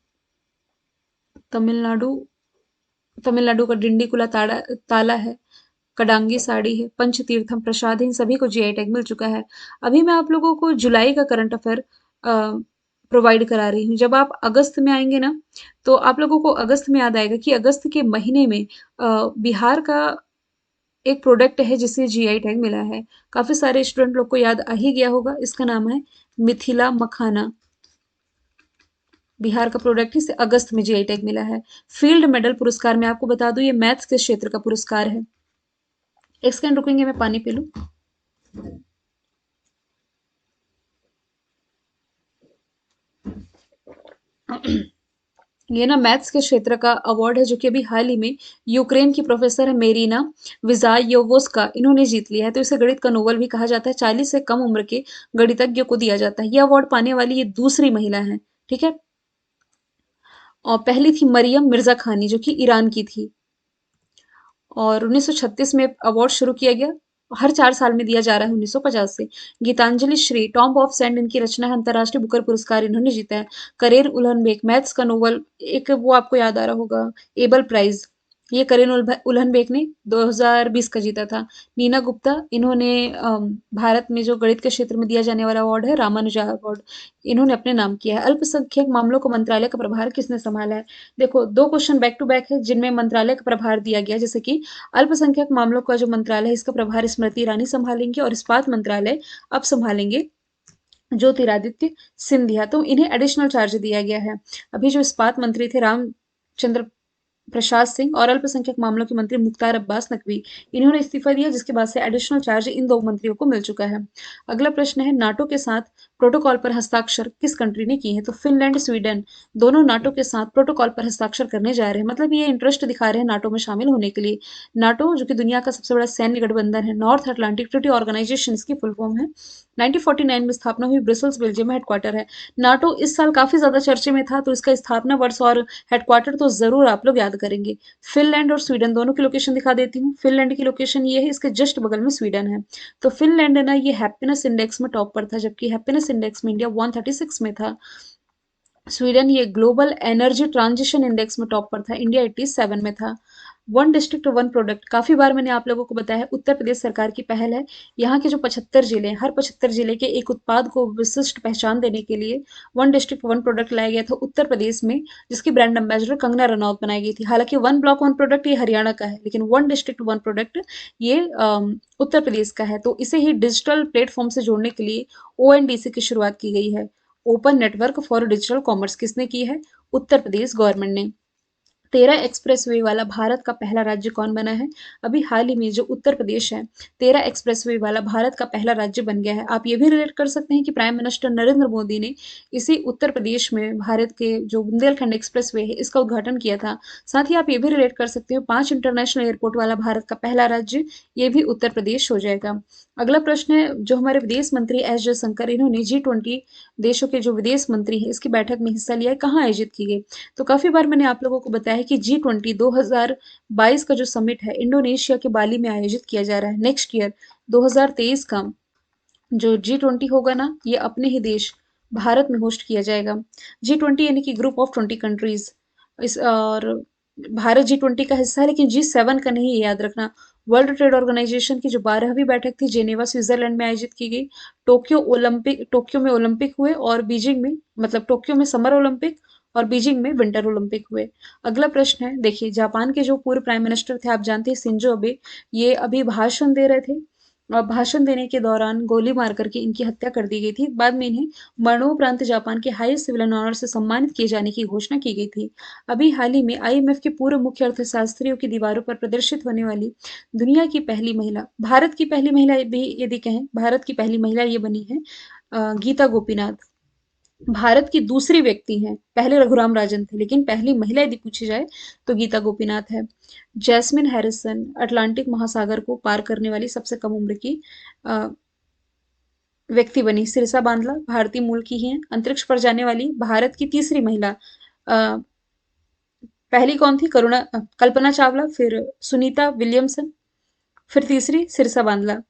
Speaker 1: तमिलनाडु तमिलनाडु का डिंडीकुला ताला है, कडांगी साड़ी है, पंचतीर्थम प्रसाद है, इन सभी को जीआई टैग मिल चुका है। अभी मैं आप लोगों को जुलाई का करंट अफेयर प्रोवाइड करा रही हूँ। जब आप अगस्त में आएंगे ना, तो आप लोगों को अगस्त में याद आएगा कि अगस्त के महीने में बिहार का एक प्रोडक्ट है जिसे जीआई टैग मिला है। काफी सारे स्टूडेंट लोग को याद आ ही गया होगा, इसका नाम है मिथिला मखाना। बिहार का प्रोडक्ट इसे अगस्त में जीआई टैग मिला है। फील्ड मेडल पुरस्कार मैं आपको बता दूं, ये मैथ्स के क्षेत्र का पुरस्कार है। एक सेकंड रुकेंगे, मैं पानी पी लूं। ये ना मैथ्स के क्षेत्र का अवार्ड है जो कि अभी हाल ही में यूक्रेन की प्रोफेसर है मेरीना विजायोवोस्का, इन्होंने जीत लिया है। तो इसे गणित का नोबेल भी कहा जाता है। 40 से कम उम्र के गणितज्ञ को दिया जाता है। ये अवार्ड पाने वाली ये दूसरी महिला है। ठीक है। और पहली थी मरियम मिर्जा खानी जो कि ईरान की थी। और 1936 में अवार्ड शुरू किया गया, हर 4 साल में दिया जा रहा है 1950 से। Geetanjali Shree, tomb of sand इनकी रचना है, अंतर्राष्ट्रीय बुकर पुरस्कार इन्होंने जीता है। करेन उल्हनबेक, मैथ्स का नोबल, एक वो आपको याद आ रहा होगा, एबल प्राइज, ये करेन उल्हनबेक ने 2020 का जीता था। नीना गुप्ता, इन्होंने भारत में जो गणित के क्षेत्र में दिया जाने वाला अवार्ड है रामानुजा अवार्ड, इन्होंने अपने नाम किया है। अल्पसंख्यक मामलों को मंत्रालय का प्रभार किसने संभाला है? देखो दो क्वेश्चन बैक टू बैक है जिनमें मंत्रालय का प्रभार दिया गया, जैसे कि अल्पसंख्यक मामलों का जो मंत्रालय है इसका प्रभार स्मृति ईरानी संभालेंगे और इस्पात मंत्रालय अब संभालेंगे ज्योतिरादित्य सिंधिया। तो इन्हें एडिशनल चार्ज दिया गया है। अभी जो इस्पात मंत्री थे रामचंद्र प्रसाद सिंह और अल्पसंख्यक मामलों के मंत्री मुख्तार अब्बास नकवी, इन्होंने इस्तीफा दिया, जिसके बाद से एडिशनल चार्ज इन दो मंत्रियों को मिल चुका है। अगला प्रश्न है, नाटो के साथ प्रोटोकॉल पर हस्ताक्षर किस कंट्री ने किए हैं? तो फिनलैंड, स्वीडन, दोनों नाटो के साथ प्रोटोकॉल पर हस्ताक्षर करने जा रहे हैं। मतलब ये इंटरेस्ट दिखा रहे हैं नाटो में शामिल होने के लिए। नाटो जो कि दुनिया का सबसे बड़ा सैन्य गठबंधन है, नॉर्थ अटलांटिक ट्रीटी ऑर्गेनाइजेशन इसकी फुल फॉर्म है। 1949 में स्थापना हुई, ब्रसल्स बेल्जियम में हेडक्वार्टर है। नाटो इस साल काफी ज्यादा चर्चे में था, तो इसका स्थापना वर्ष और हेडक्वार्टर तो जरूर आप लोग याद करेंगे। फिनलैंड और स्वीडन दोनों की लोकेशन दिखा देती हूँ। फिनलैंड की लोकेशन ये है, इसके जस्ट बगल में स्वीडन है। तो फिनलैंड है ना, ये हैप्पीनेस इंडेक्स में टॉप पर था, जबकि हैप्पीनेस इंडेक्स में इंडिया 136 में था। स्वीडन ये ग्लोबल एनर्जी ट्रांजिशन इंडेक्स में टॉप पर था, इंडिया 87 में था। वन डिस्ट्रिक्ट वन प्रोडक्ट काफी बार मैंने आप लोगों को बताया है, उत्तर प्रदेश सरकार की पहल है। यहाँ के जो 75 जिले हैं, हर 75 जिले के एक उत्पाद को विशिष्ट पहचान देने के लिए वन डिस्ट्रिक्ट वन प्रोडक्ट लाया गया था उत्तर प्रदेश में, जिसकी ब्रांड एम्बेसडर कंगना रनौत बनाई गई थी। हालांकि वन ब्लॉक वन प्रोडक्ट ये हरियाणा का है, लेकिन वन डिस्ट्रिक्ट वन प्रोडक्ट ये उत्तर प्रदेश का है। तो इसे ही डिजिटल प्लेटफॉर्म से जोड़ने के लिए ओएनडीसी की शुरुआत की गई है। Open network for digital commerce किसने की है? उत्तर प्रदेश गवर्नमेंट ने। तेरह एक्सप्रेसवे वाला भारत का पहला राज्य कौन बना है? अभी हाल ही में जो उत्तर प्रदेश है, 13 एक्सप्रेसवे वाला भारत का पहला राज्य बन गया है। आप ये भी रिलेट कर सकते हैं कि प्राइम मिनिस्टर नरेंद्र मोदी ने इसी उत्तर प्रदेश में भारत के जो बुंदेलखंड एक्सप्रेसवे है, इसका उद्घाटन किया था। साथ ही आप ये भी रिलेट कर सकते हो 5 इंटरनेशनल एयरपोर्ट वाला भारत का पहला राज्य, ये भी उत्तर प्रदेश हो जाएगा। अगला प्रश्न है, जो हमारे विदेश मंत्री एस जयशंकर, इन्होंने G20 देशों के जो विदेश मंत्री हैं, इसकी बैठक में हिस्सा लिया है, कहाँ आयोजित की गई? तो काफी बार मैंने आप लोगों को बताया है कि G20 2022 का जो समिट है, इंडोनेशिया के बाली में आयोजित किया जा रहा है। नेक्स्ट ईयर 2023 का जो G20 होगा ना, ये अपने ही देश भारत में होस्ट किया जाएगा। G20 यानी कि ग्रुप ऑफ 20 कंट्रीज, इस और भारत G20 का हिस्सा है, लेकिन G7 का नहीं, ये याद रखना। वर्ल्ड ट्रेड ऑर्गेनाइजेशन की जो 12वीं बैठक थी, जेनेवा स्विट्जरलैंड में आयोजित की गई। टोक्यो में ओलंपिक हुए और बीजिंग में, मतलब टोक्यो में समर ओलंपिक और बीजिंग में विंटर ओलंपिक हुए। अगला प्रश्न है, देखिए जापान के जो पूर्व प्राइम मिनिस्टर थे, आप जानते हैं शिंजो अबे, ये अभी भाषण दे रहे थे और भाषण देने के दौरान गोली मार करके इनकी हत्या कर दी गई थी। बाद में इन्हें मरणोपरांत जापान के हाईएस्ट सिविलियन ऑनर से सम्मानित किए जाने की घोषणा की गई थी। अभी हाल ही में आईएमएफ के पूर्व मुख्य अर्थशास्त्रियों की दीवारों पर प्रदर्शित होने वाली दुनिया की पहली महिला, भारत की पहली महिला भी यदि कहें, भारत की पहली महिला ये बनी है गीता गोपीनाथ। भारत की दूसरी व्यक्ति हैं, पहले रघुराम राजन थे, लेकिन पहली महिला यदि पूछी जाए तो गीता गोपीनाथ है। जैस्मिन हैरिसन अटलांटिक महासागर को पार करने वाली सबसे कम उम्र की अ, व्यक्ति बनी। सिरसा बांदला भारतीय मूल की ही हैं। अंतरिक्ष पर जाने वाली भारत की तीसरी महिला, अ, पहली कौन थी? कल्पना चावला, फिर सुनीता विलियमसन, फिर तीसरी सिरसा बांदला।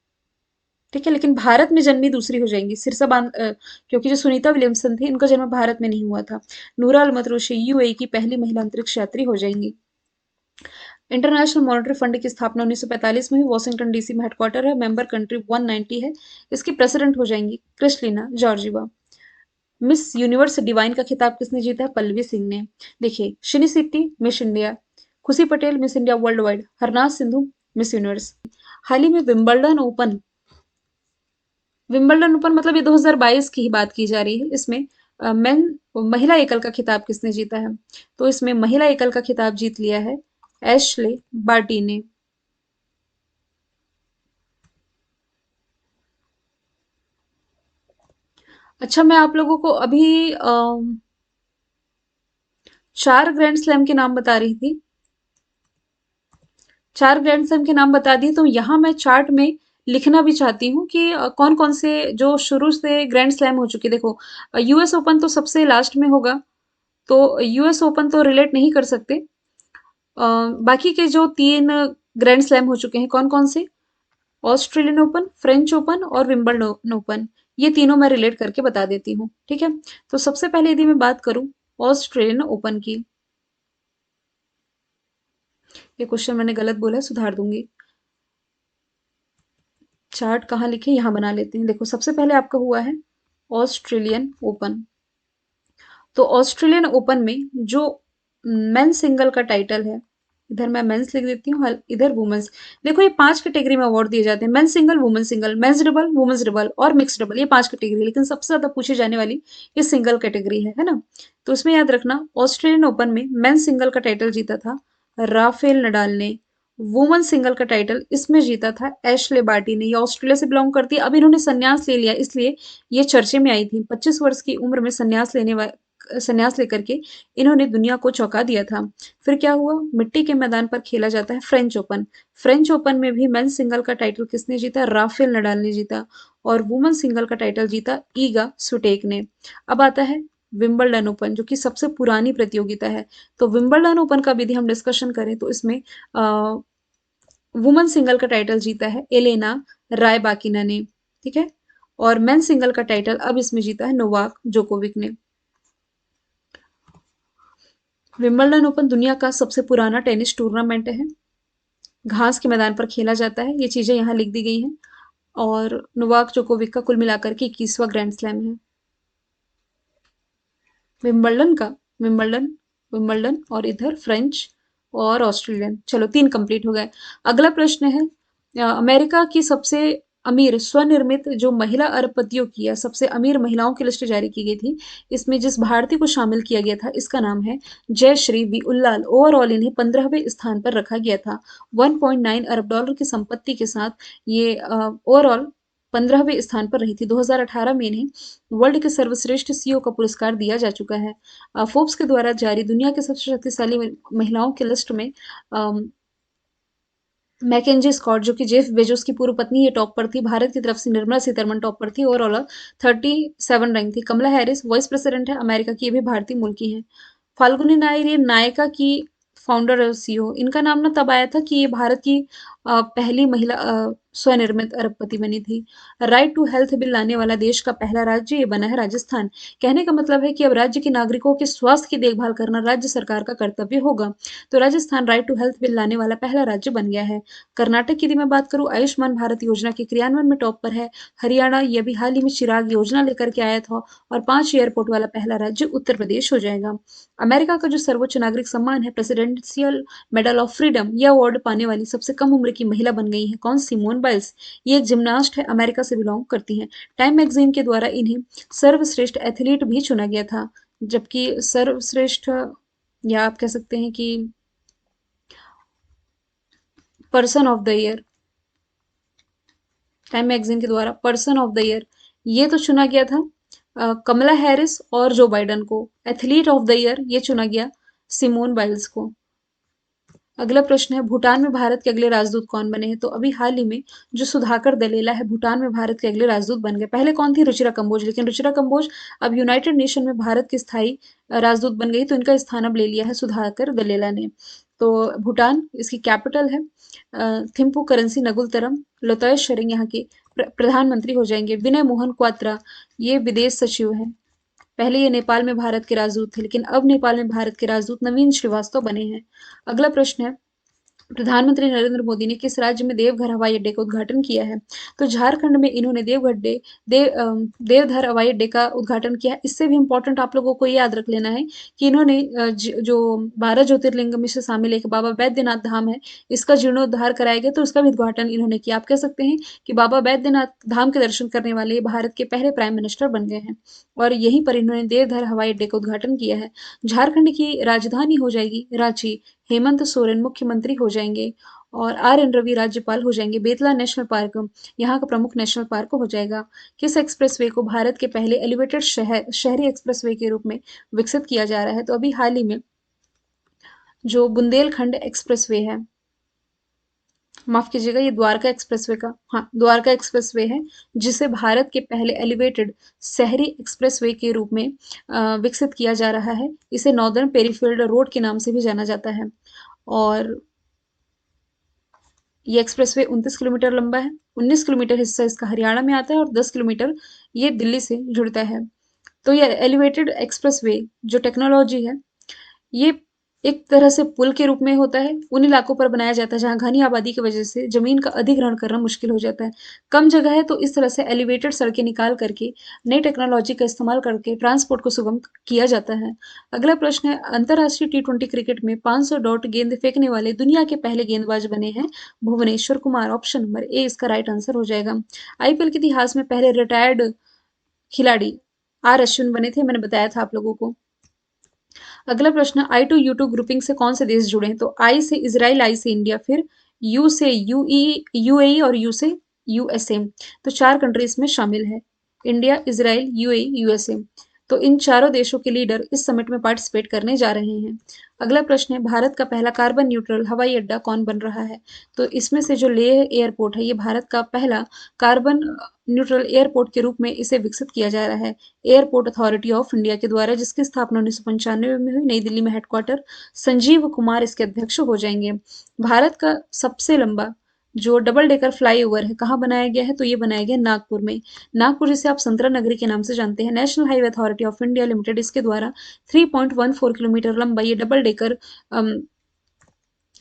Speaker 1: ठीक है, लेकिन भारत में जन्मी दूसरी हो जाएंगी क्योंकि जो सुनीता विलियमसन थी, इनका जन्म भारत में नहीं हुआ था। नूरा अल मतरूशी यूएई की पहली महिला अंतरिक्ष यात्री हो जाएंगी। इंटरनेशनल मॉनेटरी फंड की स्थापना 1945 में हुई। वॉशिंगटन डीसी में हेडक्वार्टर है। मेंबर कंट्री 190 है। इसकी प्रेसिडेंट हो जाएंगी Kristalina Georgieva. Miss universe divine का खिताब किसने जीता है? पल्लवी सिंह ने। देखिए, शिनी सिट्टी Miss India, Khushi Patel Miss India worldwide, Harnaaz Sandhu Miss Universe. हाल ही में विंबलडन ओपन मतलब ये 2022 की ही बात की जा रही है। इसमें मेन महिला एकल का खिताब किसने जीता है? तो इसमें महिला एकल का खिताब जीत लिया है एशले बार्टी ने। अच्छा, मैं आप लोगों को अभी 4 ग्रैंड स्लैम के नाम बता रही थी। 4 ग्रैंड स्लैम के नाम बता दिए, तो यहाँ मैं चार्ट में लिखना भी चाहती हूँ कि कौन कौन से जो शुरू से ग्रैंड स्लैम हो चुके। देखो, यूएस ओपन तो सबसे लास्ट में होगा, तो यूएस ओपन तो रिलेट नहीं कर सकते। बाकी के जो 3 ग्रैंड स्लैम हो चुके हैं, कौन कौन से? ऑस्ट्रेलियन ओपन, फ्रेंच ओपन और विंबलडन ओपन, ये तीनों मैं रिलेट करके बता देती हूँ। ठीक है, तो सबसे पहले यदि मैं बात करूं ऑस्ट्रेलियन ओपन की, ये क्वेश्चन मैंने गलत बोला है, सुधार दूंगी। चार्ट कहाँ लिखे, यहाँ बना लेते हैं। देखो, सबसे पहले आपका हुआ है ऑस्ट्रेलियन ओपन। तो ऑस्ट्रेलियन ओपन में जो मेंस सिंगल का टाइटल है, इधर मैं मेंस लिख देती हूँ, इधर वुमेन्स। देखो, ये 5 कैटेगरी में अवार्ड दिए जाते हैं। Men's single, women single, men's double, women's double और मिक्स डबल, ये 5 कैटेगरी। लेकिन सबसे ज्यादा पूछी जाने वाली ये सिंगल कैटेगरी है ना। तो इसमें याद रखना, ऑस्ट्रेलियन ओपन में मेंस सिंगल का टाइटल जीता था राफेल नडाल ने। वुमेन सिंगल का टाइटल इसमें जीता था एशले बार्टी ने। ये ऑस्ट्रेलिया से बिलोंग करती है। अब इन्होंने संन्यास ले लिया, इसलिए ये चर्चे में आई थी। 25 वर्ष की उम्र में संन्यास लेकर के इन्होंने दुनिया को चौंका दिया था। फिर क्या हुआ? मिट्टी के मैदान पर खेला जाता है फ्रेंच ओपन। फ्रेंच ओपन में भी मेंस सिंगल का टाइटल किसने जीता? राफेल नडाल ने जीता। और वुमेन सिंगल का टाइटल जीता ईगा स्विटेक ने। अब आता है विंबलडन ओपन, जो कि सबसे पुरानी प्रतियोगिता है। तो विंबलडन ओपन का यदि हम डिस्कशन करें, तो इसमें वुमेन सिंगल का टाइटल जीता है एलेना रायबाकिना ने। ठीक है, और मेन सिंगल का टाइटल अब इसमें जीता है नोवाक जोकोविक ने। विंबलडन ओपन दुनिया का सबसे पुराना टेनिस टूर्नामेंट है। घास के मैदान पर खेला जाता है। ये चीजें यहाँ लिख दी गई हैं। और नोवाक जोकोविक का कुल मिलाकर के 21वां ग्रैंड स्लैम है। विंबलडन का, विंबलडन, विंबलडन और इधर फ्रेंच और ऑस्ट्रेलियन। चलो, 3 कंप्लीट हो गए। अगला प्रश्न है, अमेरिका की सबसे अमीर स्वनिर्मित जो महिला अरबपतियों की या सबसे अमीर महिलाओं की लिस्ट जारी की गई थी, इसमें जिस भारतीय को शामिल किया गया था इसका नाम है जयश्री बी उल्लाल। ओवरऑल इन्हें 15वें स्थान पर रखा गया था। 1.9 अरब डॉलर की संपत्ति के साथ ये ओवरऑल 15वें स्थान पर रही थी। 2018 में इन्हें वर्ल्ड के सर्वश्रेष्ठ सीईओ का पुरस्कार दिया जा चुका है। फोर्ब्स के द्वारा जारी दुनिया के सबसे शक्तिशाली महिलाओं की लिस्ट में मैकेंजी स्कॉट जो कि जेफ बेजोस की पूर्व पत्नी, ये टॉप पर थी। भारत की तरफ से निर्मला सीतारमण टॉप पर थी, ओवरऑल 37 रैंक थी। कमला हैरिस वाइस प्रेसिडेंट है अमेरिका की, ये भी भारतीय मूल की हैं। फाल्गुनी नायर ये नायका की फाउंडर और सीईओ। इनका नाम ना तब आया था कि ये भारत की पहली महिला स्वनिर्मित अरबपति बनी थी। राइट टू हेल्थ बिल लाने वाला देश का पहला राज्य ये बना है राजस्थान। कहने का मतलब है कि अब राज्य के नागरिकों के स्वास्थ्य की देखभाल करना राज्य सरकार का कर्तव्य होगा। तो Rajasthan right to health bill लाने वाला पहला राज्य बन गया है। कर्नाटक की यदि मैं बात करूं, आयुष्मान भारत योजना के क्रियान्वयन में टॉप पर है। हरियाणा ये भी हाल ही में चिराग योजना लेकर के आया था। और 5 एयरपोर्ट वाला पहला राज्य उत्तर प्रदेश हो जाएगा। अमेरिका का जो सर्वोच्च नागरिक सम्मान है प्रेसिडेंशियल मेडल ऑफ फ्रीडम, यह अवार्ड पाने वाली सबसे कम उम्र की महिला बन गई है। कौन? Simone Biles. ये एक जिम्नास्ट है, अमेरिका से बिलोंग करती हैं। टाइम मैगजीन के द्वारा इन्हें सर्वश्रेष्ठ एथलीट भी चुना गया था, जबकि सर्वश्रेष्ठ या आप कह सकते हैं कि person of the year, time magazine के द्वारा पर्सन ऑफ द ईयर ये तो चुना गया था कमला हैरिस और जो बाइडन को। एथलीट ऑफ द ईयर ये चुना गया सिमोन बाइल्स को। अगला प्रश्न है, भूटान में भारत के अगले राजदूत कौन बने हैं? तो अभी हाल ही में जो सुधाकर दलेला है भूटान में भारत के अगले राजदूत बन गए। पहले कौन थी? रुचिरा कंबोज। लेकिन रुचिरा कंबोज अब यूनाइटेड नेशन में भारत की स्थायी राजदूत बन गई, तो इनका स्थान अब ले लिया है सुधाकर दलेला ने। तो भूटान, इसकी कैपिटल है थिम्पू करेंसी नगुलतरम। लोताय शेरिंग यहाँ के प्रधानमंत्री हो जाएंगे। विनय मोहन क्वात्रा ये विदेश सचिव हैं। पहले ये नेपाल में भारत के राजदूत थे, लेकिन अब नेपाल में भारत के राजदूत नवीन श्रीवास्तव बने हैं। अगला प्रश्न है, प्रधानमंत्री नरेंद्र मोदी ने किस राज्य में देवघर हवाई अड्डे का उद्घाटन किया है? तो झारखंड में इन्होंने देवधर हवाई अड्डे का उद्घाटन किया है। इससे भी इम्पोर्टेंट आप लोगों को याद रख लेना है कि इन्होंने जो 12 ज्योतिर्लिंग में से शामिल एक बाबा बैद्यनाथ धाम है, इसका जीर्णोद्धार कराया गया, तो उसका भी उद्घाटन इन्होंने किया। आप कह सकते हैं कि बाबा बैद्यनाथ धाम के दर्शन करने वाले भारत के पहले प्राइम मिनिस्टर बन गए हैं, और यहीं पर इन्होंने देवधर हवाई अड्डे का उद्घाटन किया है। झारखंड की राजधानी हो जाएगी रांची। हेमंत सोरेन मुख्यमंत्री हो जाएंगे और आर एन रवि राज्यपाल हो जाएंगे। बेतला नेशनल पार्क यहाँ का प्रमुख नेशनल पार्क हो जाएगा। किस एक्सप्रेसवे को भारत के पहले एलिवेटेड शहरी एक्सप्रेसवे के रूप में विकसित किया जा रहा है? तो अभी हाल ही में जो बुंदेलखंड एक्सप्रेसवे है, माफ कीजिएगा, ये द्वारका एक्सप्रेसवे का, हाँ द्वारका एक्सप्रेसवे है, जिसे भारत के पहले एलिवेटेड शहरी एक्सप्रेसवे के रूप में विकसित किया जा रहा है। इसे नॉर्दर्न पेरीफील्ड रोड के नाम से भी जाना जाता है। और ये एक्सप्रेसवे 29 किलोमीटर लंबा है। 19 किलोमीटर हिस्सा इसका हरियाणा में आता है और 10 किलोमीटर ये दिल्ली से जुड़ता है। तो ये एलिवेटेड एक्सप्रेसवे जो टेक्नोलॉजी है, ये एक तरह से पुल के रूप में होता है। उन इलाकों पर बनाया जाता है जहाँ घनी आबादी की वजह से जमीन का अधिग्रहण करना मुश्किल हो जाता है। कम जगह है, तो इस तरह से एलिवेटेड सड़कें निकाल करके नई टेक्नोलॉजी का इस्तेमाल करके ट्रांसपोर्ट को सुगम किया जाता है। अगला प्रश्न है, अंतर्राष्ट्रीय T20 क्रिकेट में 500 डॉट गेंद फेंकने वाले दुनिया के पहले गेंदबाज बने हैं Bhuvneshwar Kumar. Option number A इसका राइट आंसर हो जाएगा। आईपीएल के इतिहास में पहले रिटायर्ड खिलाड़ी आर अश्विन बने थे, मैंने बताया था आप लोगों को। अगला प्रश्न, I2U2 ग्रुपिंग से कौन से देश जुड़े हैं? तो आई से इजराइल, आई से इंडिया, फिर यू से यूएई और यू से यूएसए। तो 4 कंट्री इसमें शामिल है, इंडिया, इजराइल, यूएई, यूएसए। तो इन चारों देशों के लीडर इस समिट में पार्टिसिपेट करने जा रहे हैं। अगला प्रश्न है, भारत का पहला कार्बन न्यूट्रल हवाई अड्डा कौन बन रहा है? तो इसमें से जो लेह एयरपोर्ट है, ये भारत का पहला कार्बन न्यूट्रल एयरपोर्ट के रूप में इसे विकसित किया जा रहा है एयरपोर्ट अथॉरिटी ऑफ इंडिया के द्वारा, जिसकी स्थापना 1995 में हुई। नई दिल्ली में हेडक्वार्टर। संजीव कुमार इसके अध्यक्ष हो जाएंगे। भारत का सबसे लंबा जो डबल डेकर फ्लाईओवर है कहाँ बनाया गया है? तो ये बनाया गया नागपुर में। नागपुर जिसे आप संतरा नगरी के नाम से जानते हैं। National highway authority of India limited इसके द्वारा 3.14 किलोमीटर लंबा ये डबल डेकर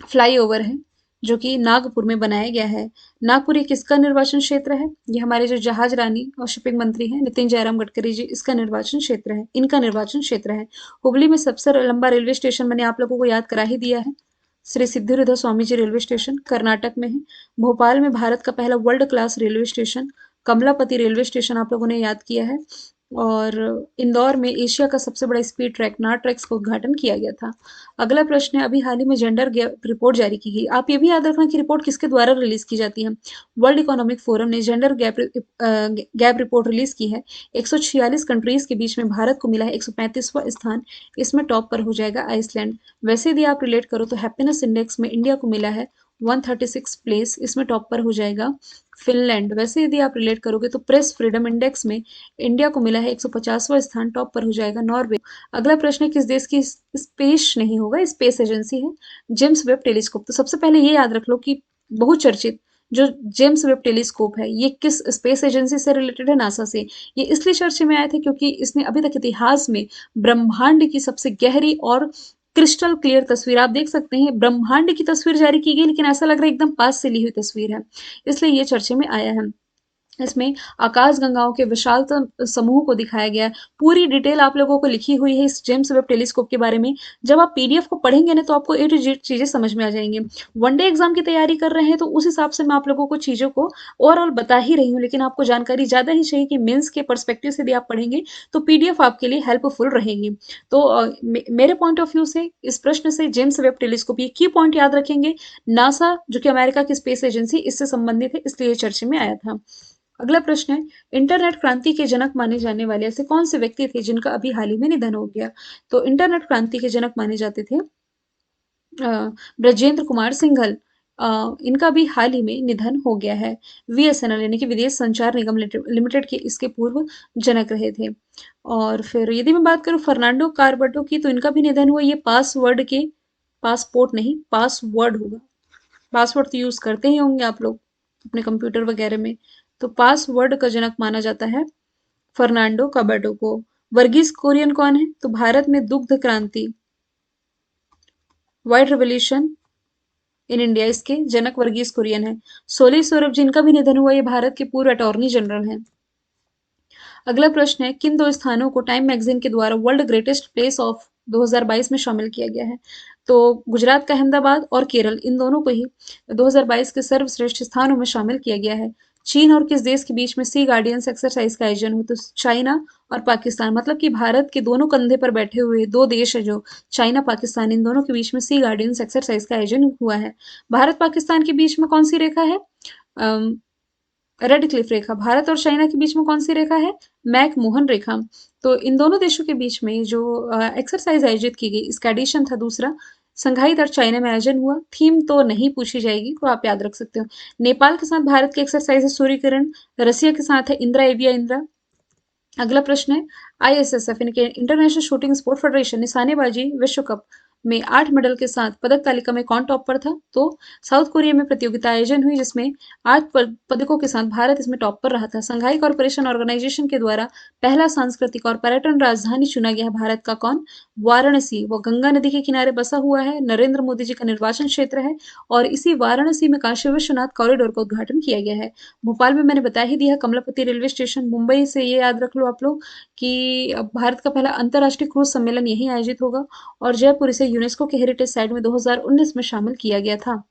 Speaker 1: फ्लाईओवर है, जो कि नागपुर में बनाया गया है। नागपुर ये किसका निर्वाचन क्षेत्र है? ये हमारे जो जहाज रानी और शिपिंग मंत्री हैं नितिन जयराम गडकरी जी, इसका निर्वाचन क्षेत्र है, इनका निर्वाचन क्षेत्र है। हुबली में सबसे लंबा रेलवे स्टेशन मैंने आप लोगों को याद करा ही दिया है, श्री सिद्धिविनायक स्वामी जी रेलवे स्टेशन कर्नाटक में है। भोपाल में भारत का पहला world class railway station Kamalapati railway station आप लोगों ने याद किया है। और इंदौर में एशिया का सबसे बड़ा स्पीड ट्रैक नार ट्रैक्स का उद्घाटन किया गया था। अगला प्रश्न है, अभी हाल ही में जेंडर गैप रिपोर्ट जारी की गई। आप ये भी याद रखना कि रिपोर्ट किसके द्वारा रिलीज की जाती है। वर्ल्ड इकोनॉमिक फोरम ने जेंडर गैप रिपोर्ट रिलीज की है। 146 कंट्रीज के बीच में भारत को मिला है 135वां स्थान। इसमें टॉप पर हो जाएगा आइसलैंड। वैसे यदि आप रिलेट करो तो हैप्पीनेस इंडेक्स में इंडिया को मिला है 136 प्लेस। इसमें टॉप पर हो जाएगा फिनलैंड। वैसे यदि आप रिलेट करोगे तो प्रेस फ्रीडम इंडेक्स में इंडिया को मिला है 150वां स्थान। टॉप पर हो जाएगा नॉर्वे। अगला प्रश्न है, किस देश की स्पेस नहीं होगा, स्पेस एजेंसी है जेम्स वेब टेलीस्कोप। तो सबसे पहले ये याद रख लो कि बहुचर्चित जो जेम्स वेब टेलीस्कोप है ये किस स्पेस एजेंसी से रिलेटेड है, नासा से। ये इसलिए चर्चे में आए थे क्योंकि इसने अभी तक इतिहास में ब्रह्मांड की सबसे गहरी और क्रिस्टल क्लियर तस्वीर आप देख सकते हैं। ब्रह्मांड की तस्वीर जारी की गई लेकिन ऐसा लग रहा है एकदम पास से ली हुई तस्वीर है, इसलिए ये चर्चे में आया है। इसमें आकाश गंगाओं के विशालतम समूह को दिखाया गया है। पूरी डिटेल आप लोगों को लिखी हुई है इस जेम्स वेब टेलीस्कोप के बारे में। जब आप पीडीएफ को पढ़ेंगे ना तो आपको ए टू जेड चीजें समझ में आ जाएंगी। वनडे एग्जाम की तैयारी कर रहे हैं तो उस हिसाब से मैं आप लोगों को चीजों को ओवरऑल बता ही रही हूँ, लेकिन आपको जानकारी ज्यादा ही चाहिए कि मेंस के पर्सपेक्टिव से यदि आप पढ़ेंगे तो पीडीएफ आपके लिए हेल्पफुल रहेगी। तो मेरे पॉइंट ऑफ व्यू से इस प्रश्न से जेम्स वेब टेलीस्कोप ये की पॉइंट याद रखेंगे। नासा जो कि अमेरिका की स्पेस एजेंसी इससे संबंधित है, इसलिए चर्चे में आया था। अगला प्रश्न है, इंटरनेट क्रांति के जनक माने जाने वाले ऐसे कौन से व्यक्ति थे जिनका अभी हाल ही में निधन हो गया। तो इंटरनेट क्रांति के जनक माने जाते थे ब्रजेंद्र कुमार सिंघल। इनका भी हाल ही में निधन हो गया है। वीएसएनएल यानी कि विदेश संचार निगम लिमिटेड के इसके पूर्व जनक रहे थे। और फिर यदि मैं बात करूं फर्नांडो कार्बटो की तो इनका भी निधन हुआ। ये पासवर्ड के पासपोर्ट नहीं पासवर्ड होगा। पासवर्ड तो यूज करते ही होंगे आप लोग अपने कंप्यूटर वगैरह में। तो पासवर्ड का जनक माना जाता है फर्नांडो कबर्टो को। वर्गीस कुरियन कौन है, तो भारत में दुग्ध क्रांति व्हाइट रेवोल्यूशन इन इंडिया इसके जनक वर्गीस कुरियन है। सोली सोरभ जिनका भी निधन हुआ ये भारत के पूर्व अटॉर्नी जनरल हैं। अगला प्रश्न है, किन दो स्थानों को टाइम मैगजीन के द्वारा वर्ल्ड ग्रेटेस्ट प्लेस ऑफ 2022 में शामिल किया गया है। तो गुजरात का अहमदाबाद और केरल इन दोनों को ही 2022 के सर्वश्रेष्ठ स्थानों में शामिल किया गया है। चीन और किस देश के बीच में सी गार्डियंस एक्सरसाइज का आयोजन हुआ, तो चाइना और पाकिस्तान। मतलब कि भारत के दोनों कंधे पर बैठे हुए दो देश है जो चाइना पाकिस्तान, इन दोनों के बीच में सी गार्डियंस एक्सरसाइज का आयोजन हुआ है। भारत पाकिस्तान के बीच में कौन सी रेखा है, रेड क्लिफ रेखा। भारत और चाइना के बीच में कौन सी रेखा है, मैक मोहन रेखा। तो इन दोनों देशों के बीच में जो एक्सरसाइज आयोजित की गई इसका एडिशन था दूसरा। संघाई और चाइना में आयोजन हुआ। थीम तो नहीं पूछी जाएगी तो आप याद रख सकते हो। नेपाल के साथ भारत की एक्सरसाइज है सूर्य किरण। रसिया के साथ है इंदिरा एविया इंदिरा। अगला प्रश्न है, आईएसएसएफ यानी कि इंटरनेशनल शूटिंग स्पोर्ट फेडरेशन निशानेबाजी विश्व कप में 8 मेडल के साथ पदक तालिका में कौन टॉप पर था, तो साउथ कोरिया में प्रतियोगिता आयोजन हुई जिसमें 8 पदकों के साथ भारत इसमें टॉप पर रहा था। संघाई कॉरपोरेशन ऑर्गेनाइजेशन के द्वारा पहला सांस्कृतिक और पर्यटन राजधानी चुना गया है भारत का कौन, वाराणसी। वो गंगा नदी के किनारे बसा हुआ है, नरेंद्र मोदी जी का निर्वाचन क्षेत्र है और इसी वाराणसी में काशी विश्वनाथ कॉरिडोर का उद्घाटन किया गया है। भोपाल में मैंने बता ही दिया कमलापति रेलवे स्टेशन। मुंबई से ये याद रख लो आप लोग कि भारत का पहला अंतर्राष्ट्रीय क्रूज सम्मेलन यहीं आयोजित होगा। और जयपुर इसे यूनेस्को के हेरिटेज साइट में 2019 में शामिल किया गया था।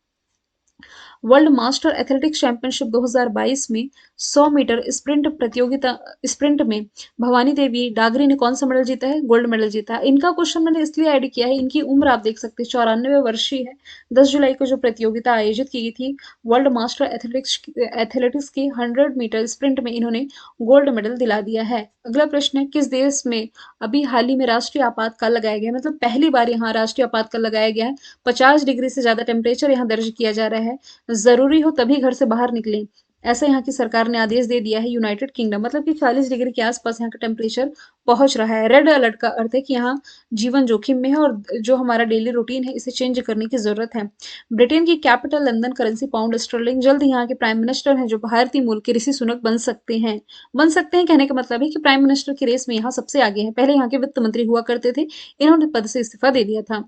Speaker 1: वर्ल्ड मास्टर एथलेटिक्स चैंपियनशिप 2022 में 100 मीटर स्प्रिंट में भवानी देवी डागरी ने कौन सा मेडल जीता है, गोल्ड मेडल जीता है। इनका क्वेश्चन मैंने इसलिए ऐड किया है, इनकी उम्र आप देख सकते हैं 94 वर्षीय है। 10 जुलाई को जो प्रतियोगिता आयोजित की गई थी वर्ल्ड मास्टर एथलेटिक्स की 100 मीटर स्प्रिंट में इन्होंने गोल्ड मेडल दिला दिया है। अगला प्रश्न है, किस देश में अभी हाल ही में राष्ट्रीय आपातकाल लगाया गया है, मतलब पहली बार यहाँ राष्ट्रीय आपातकाल लगाया गया है। 50 डिग्री से ज्यादा टेम्परेचर यहाँ दर्ज किया जा रहा है। जरूरी हो तभी घर से बाहर निकलें, ऐसा यहाँ की सरकार ने आदेश दे दिया है। यूनाइटेड किंगडम मतलब कि 40 डिग्री के आसपास यहाँ का टेम्परेचर पहुंच रहा है। रेड अलर्ट का अर्थ है कि यहाँ जीवन जोखिम में है और जो हमारा डेली रूटीन है इसे चेंज करने की जरूरत है। ब्रिटेन की capital London, currency pound sterling. जल्द यहाँ के प्राइम मिनिस्टर हैं जो भारतीय मूल के ऋषि सुनक बन सकते हैं। बन सकते हैं कहने का मतलब है कि प्राइम मिनिस्टर की रेस में यहाँ सबसे आगे हैं। पहले यहाँ के वित्त मंत्री हुआ करते थे, इन्होंने पद से इस्तीफा दे दिया था।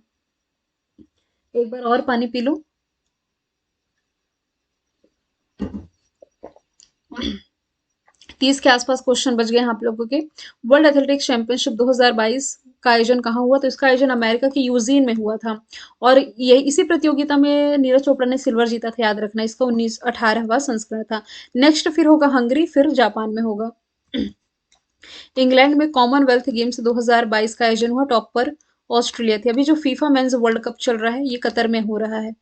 Speaker 1: एक बार और पानी पी लो। 30 के आसपास क्वेश्चन बच गए हैं आप लोगों के। वर्ल्ड एथलेटिक्स चैंपियनशिप 2022 का आयोजन कहाँ हुआ? तो इसका आयोजन अमेरिका के यूजीन में हुआ था और ये इसी प्रतियोगिता में नीरज चोपड़ा ने सिल्वर जीता था, याद रखना। इसका 18वां संस्करण था। नेक्स्ट फिर होगा हंगरी, फिर जापान में होगा। इंग्लैंड में कॉमनवेल्थ गेम्स 2022 का आयोजन हुआ, टॉप पर ऑस्ट्रेलिया थी। अभी जो फीफा मेंस वर्ल्ड कप चल रहा है ये कतर में हो रहा है।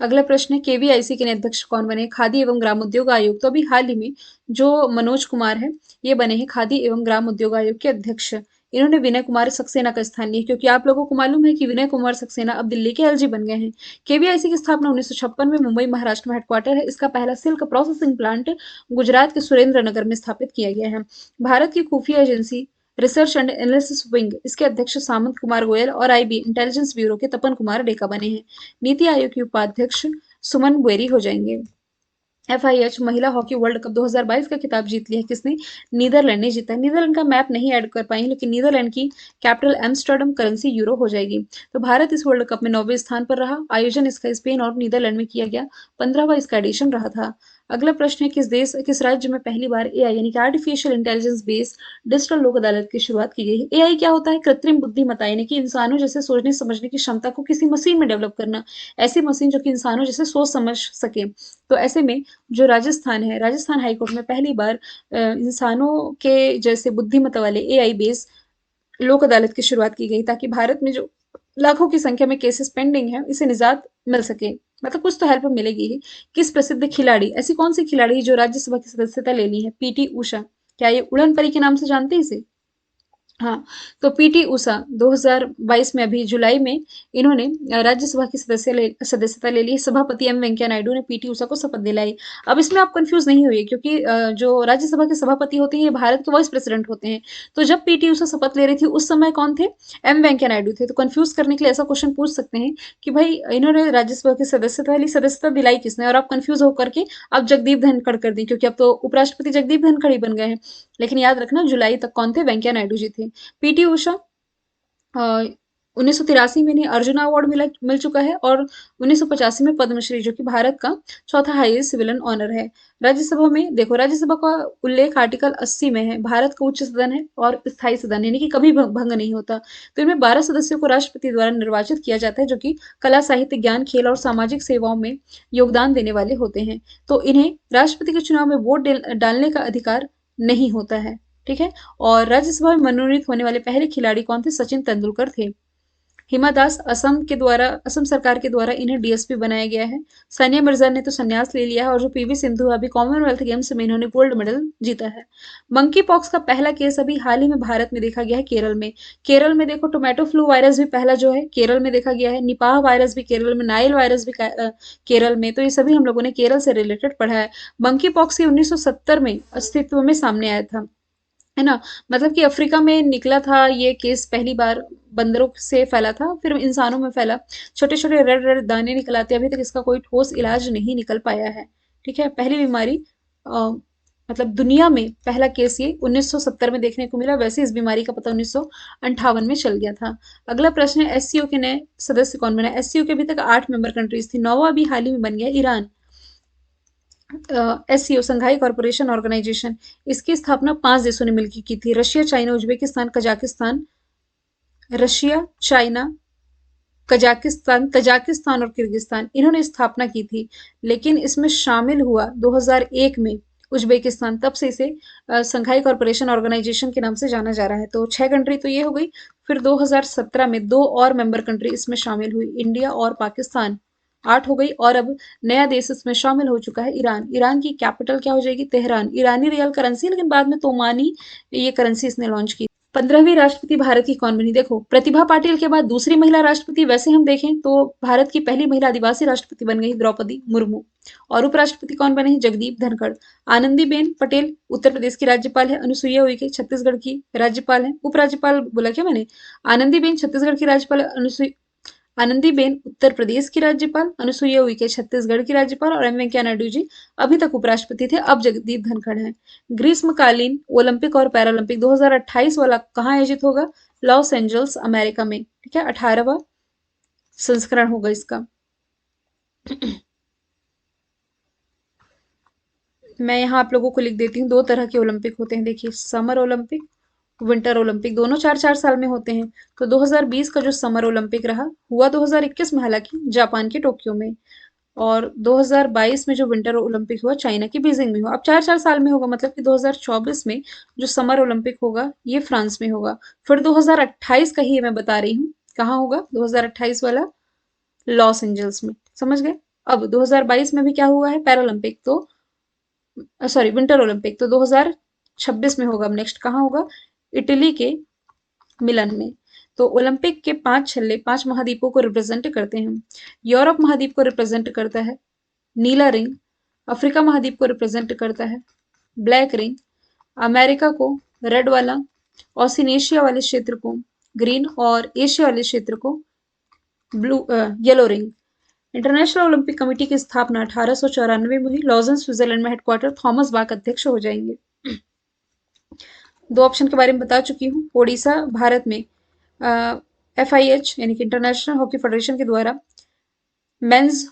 Speaker 1: अगला प्रश्न है, केवीआईसी के नए अध्यक्ष कौन बने? खादी एवं ग्राम उद्योग आयोग। तो अभी हाल ही में जो मनोज कुमार है ये बने हैं खादी एवं ग्राम उद्योग आयोग के अध्यक्ष। इन्होंने विनय कुमार सक्सेना का स्थान लिया, क्योंकि आप लोगों को मालूम है कि विनय कुमार सक्सेना अब दिल्ली के एलजी बन गए हैं। केवीआईसी की स्थापना 1956 में मुंबई महाराष्ट्र में हेडक्वार्टर है। इसका पहला सिल्क प्रोसेसिंग प्लांट गुजरात के सुरेंद्र नगर में स्थापित किया गया है। भारत की खुफिया agency research and analysis wing, इसके अध्यक्ष सामंत कुमार गोयल और आईबी इंटेलिजेंस ब्यूरो के तपन कुमार डेका बने हैं। नीति आयोग के उपाध्यक्ष सुमन बेरी हो जाएंगे। एफआईएच महिला हॉकी वर्ल्ड कप 2022 का खिताब जीत लिया है किसने? नीदरलैंड ने जीता है। नीदरलैंड का मैप नहीं ऐड कर पाई, लेकिन नीदरलैंड की कैपिटल एम्स्टर्डम, करेंसी यूरो हो जाएगी। तो भारत इस वर्ल्ड कप में 9वें स्थान पर रहा। आयोजन इसका स्पेन और नीदरलैंड में किया गया। 15वां इसका एडिशन रहा था। अगला प्रश्न है, किस राज्य में पहली बार एआई यानी कि आर्टिफिशियल इंटेलिजेंस बेस्ड डिजिटल लोक अदालत की शुरुआत की गई है? एआई क्या होता है? कृत्रिम बुद्धिमत्ता, यानी कि इंसानों जैसे सोचने समझने की क्षमता को किसी मशीन में डेवलप करना। ऐसी मशीन जो कि इंसानों जैसे सोच समझ सके। तो ऐसे में जो राजस्थान है, राजस्थान हाईकोर्ट में पहली बार इंसानों के जैसे बुद्धिमत्ता वाले एआई बेस लोक अदालत की शुरुआत की गई, ताकि भारत में जो लाखों की संख्या में केसेस पेंडिंग है इसे निजात मिल सके। मतलब कुछ तो हेल्प मिलेगी ही। किस प्रसिद्ध खिलाड़ी, ऐसी कौन सी खिलाड़ी जो राज्यसभा की सदस्यता ले ली है? पीटी उषा। क्या ये उड़न परी के नाम से जानते हैं इसे? हाँ, तो पीटी उषा 2022 में अभी जुलाई में इन्होंने राज्यसभा की सदस्यता ले ली। सभापति एम वेंकैया नायडू ने पीटी उषा को शपथ दिलाई। अब इसमें आप कंफ्यूज नहीं हुई, क्योंकि जो राज्यसभा के सभापति होते हैं ये भारत के वाइस प्रेसिडेंट होते हैं। तो जब पीटी उषा शपथ ले रही थी उस समय कौन थे? एम वेंकैया नायडू थे। तो कंफ्यूज करने के लिए ऐसा क्वेश्चन पूछ सकते हैं कि भाई इन्होंने राज्यसभा की सदस्यता ली, सदस्यता दिलाई किसने? और आप कंफ्यूज होकर के आप जगदीप धनखड़ कर दी, क्योंकि अब तो उपराष्ट्रपति जगदीप धनखड़ ही बन गए हैं। लेकिन याद रखना जुलाई तक कौन थे? वेंकैया नायडू जी थे। पीटी उषा 1983 में इन्हें अर्जुन अवार्ड मिल चुका है और 1985 में पद्मश्री, जो कि भारत का चौथा हाईएस्ट सिविलियन ऑनर है। राज्यसभा में देखो, राज्यसभा का उल्लेख आर्टिकल 80 में है। भारत का उच्च सदन है और स्थायी सदन, यानी कि कभी भंग नहीं होता। तो इनमें 12 सदस्यों को राष्ट्रपति द्वारा निर्वाचित किया जाता है, जो कि कला, साहित्य, ज्ञान, खेल और सामाजिक सेवाओं में योगदान देने वाले होते हैं। तो इन्हें राष्ट्रपति के चुनाव में वोट डालने का अधिकार नहीं होता है। ठीक है। और राज्यसभा में मनोनीत होने वाले पहले खिलाड़ी कौन थे? सचिन तेंदुलकर थे। हिमा दास, असम सरकार के द्वारा इन्हें डीएसपी बनाया गया है। सानिया मिर्जा ने तो संन्यास ले लिया है, और जो पीवी सिंधु अभी कॉमनवेल्थ गेम्स में इन्होंने गोल्ड मेडल जीता है। मंकी पॉक्स का पहला केस अभी हाल ही में भारत में देखा गया है, केरल में। केरल में देखो, टोमेटो फ्लू वायरस भी पहला जो है केरल में देखा गया है। निपाह वायरस भी केरल में, नाइल वायरस भी केरल में। तो ये सभी हम लोगों ने केरल से रिलेटेड पढ़ा है। मंकी पॉक्स 1970 में अस्तित्व में सामने आया था, है ना। मतलब कि अफ्रीका में निकला था ये केस पहली बार, बंदरों से फैला था, फिर इंसानों में फैला। छोटे छोटे रेड रेड दाने निकल आते, अभी तक इसका कोई ठोस इलाज नहीं निकल पाया है। ठीक है। पहली बीमारी मतलब दुनिया में पहला केस ये 1970 में देखने को मिला। वैसे इस बीमारी का पता 1958 में चल गया था। अगला प्रश्न है, एससीओ के नए सदस्य कौन बना? एससीओ के अभी तक 8 मेंबर कंट्रीज थी, 9वां अभी हाल ही में बन गया Iran. SCO Shanghai corporation organisation, इसकी स्थापना 5 देशों ने मिलकर की थी। Russia, China, Uzbekistan, Kazakhstan, Russia, China, Kazakhstan, Tajikistan और किर्गिस्तान, इन्होंने स्थापना की थी। लेकिन इसमें शामिल हुआ 2001 में उज्बेकिस्तान। तब से इसे संघाई कॉर्पोरेशन ऑर्गेनाइजेशन के नाम से जाना जा रहा है। तो 6 कंट्री तो ये हो गई। फिर 2017 में 2 और मेंबर कंट्री इसमें शामिल हुई, इंडिया और पाकिस्तान। 8 हो गई। और अब नया देश इसमें शामिल हो चुका है, ईरान। ईरान की कैपिटल क्या हो जाएगी? तेहरान। ईरानी रियल करेंसी, लेकिन बाद में तोमानी ये करेंसी इसने लॉन्च की। 15वीं राष्ट्रपति भारत की कौन बनी? देखो, प्रतिभा पाटिल के बाद दूसरी महिला राष्ट्रपति वैसे हम देखें तो भारत की पहली महिला आदिवासी राष्ट्रपति बन गई द्रौपदी मुर्मू। और उपराष्ट्रपति कौन बने हैं? जगदीप धनखड़। आनंदीबेन पटेल उत्तर प्रदेश की राज्यपाल है। अनुसुईया उइके छत्तीसगढ़ की राज्यपाल है। उपराज्यपाल बोला क्या मैंने? आनंदीबेन छत्तीसगढ़ की राज्यपाल है। आनंदीबेन उत्तर प्रदेश की राज्यपाल, अनुसुईया उइके छत्तीसगढ़ की राज्यपाल, और एम वेंकैया नायडू जी अभी तक उपराष्ट्रपति थे, अब जगदीप धनखड़ हैं। ग्रीष्मकालीन ओलंपिक और पैरालंपिक 2028 वाला कहाँ आयोजित होगा? लॉस एंजल्स, अमेरिका में। ठीक है। 18वां संस्करण होगा इसका। मैं यहाँ आप लोगों को लिख देती हूँ, 2 तरह के ओलंपिक होते हैं। देखिए, समर ओलंपिक, विंटर ओलंपिक, दोनों 4-4 साल में होते हैं। तो 2020 का जो समर ओलंपिक रहा, हुआ 2021 में, हालाँकि जापान के टोक्यो में। और 2022 में जो विंटर ओलंपिक हुआ, चाइना की बीजिंग में हुआ। अब 4-4 साल में होगा, मतलब कि 2024 में जो समर ओलंपिक होगा, ये फ्रांस में होगा। फिर 2028 का ही मैं बता रही हूँ, कहाँ होगा 2028 वाला? लॉस एंजल्स में। समझ गए? अब 2022 में भी क्या हुआ है, पैरालंपिक, तो सॉरी विंटर ओलंपिक, तो 2026 में होगा। अब नेक्स्ट कहाँ होगा? इटली के मिलन में। तो ओलंपिक के 5 छल्ले 5 महाद्वीपों को रिप्रेजेंट करते हैं। यूरोप महाद्वीप को रिप्रेजेंट करता है नीला रिंग, अफ्रीका महाद्वीप को रिप्रेजेंट करता है ब्लैक रिंग, अमेरिका को रेड वाला, ओशिनिएशिया वाले क्षेत्र को ग्रीन, और एशिया वाले क्षेत्र को blue yellow ring. International Olympic committee की स्थापना 1894 में हुई। लॉजन स्विट्जरलैंड में हेडक्वार्टर, थॉमस बाक अध्यक्ष हो जाएंगे। 2 ऑप्शन के बारे में बता चुकी हूँ। ओडिशा भारत में FIH यानी कि इंटरनेशनल हॉकी फेडरेशन के द्वारा मेंस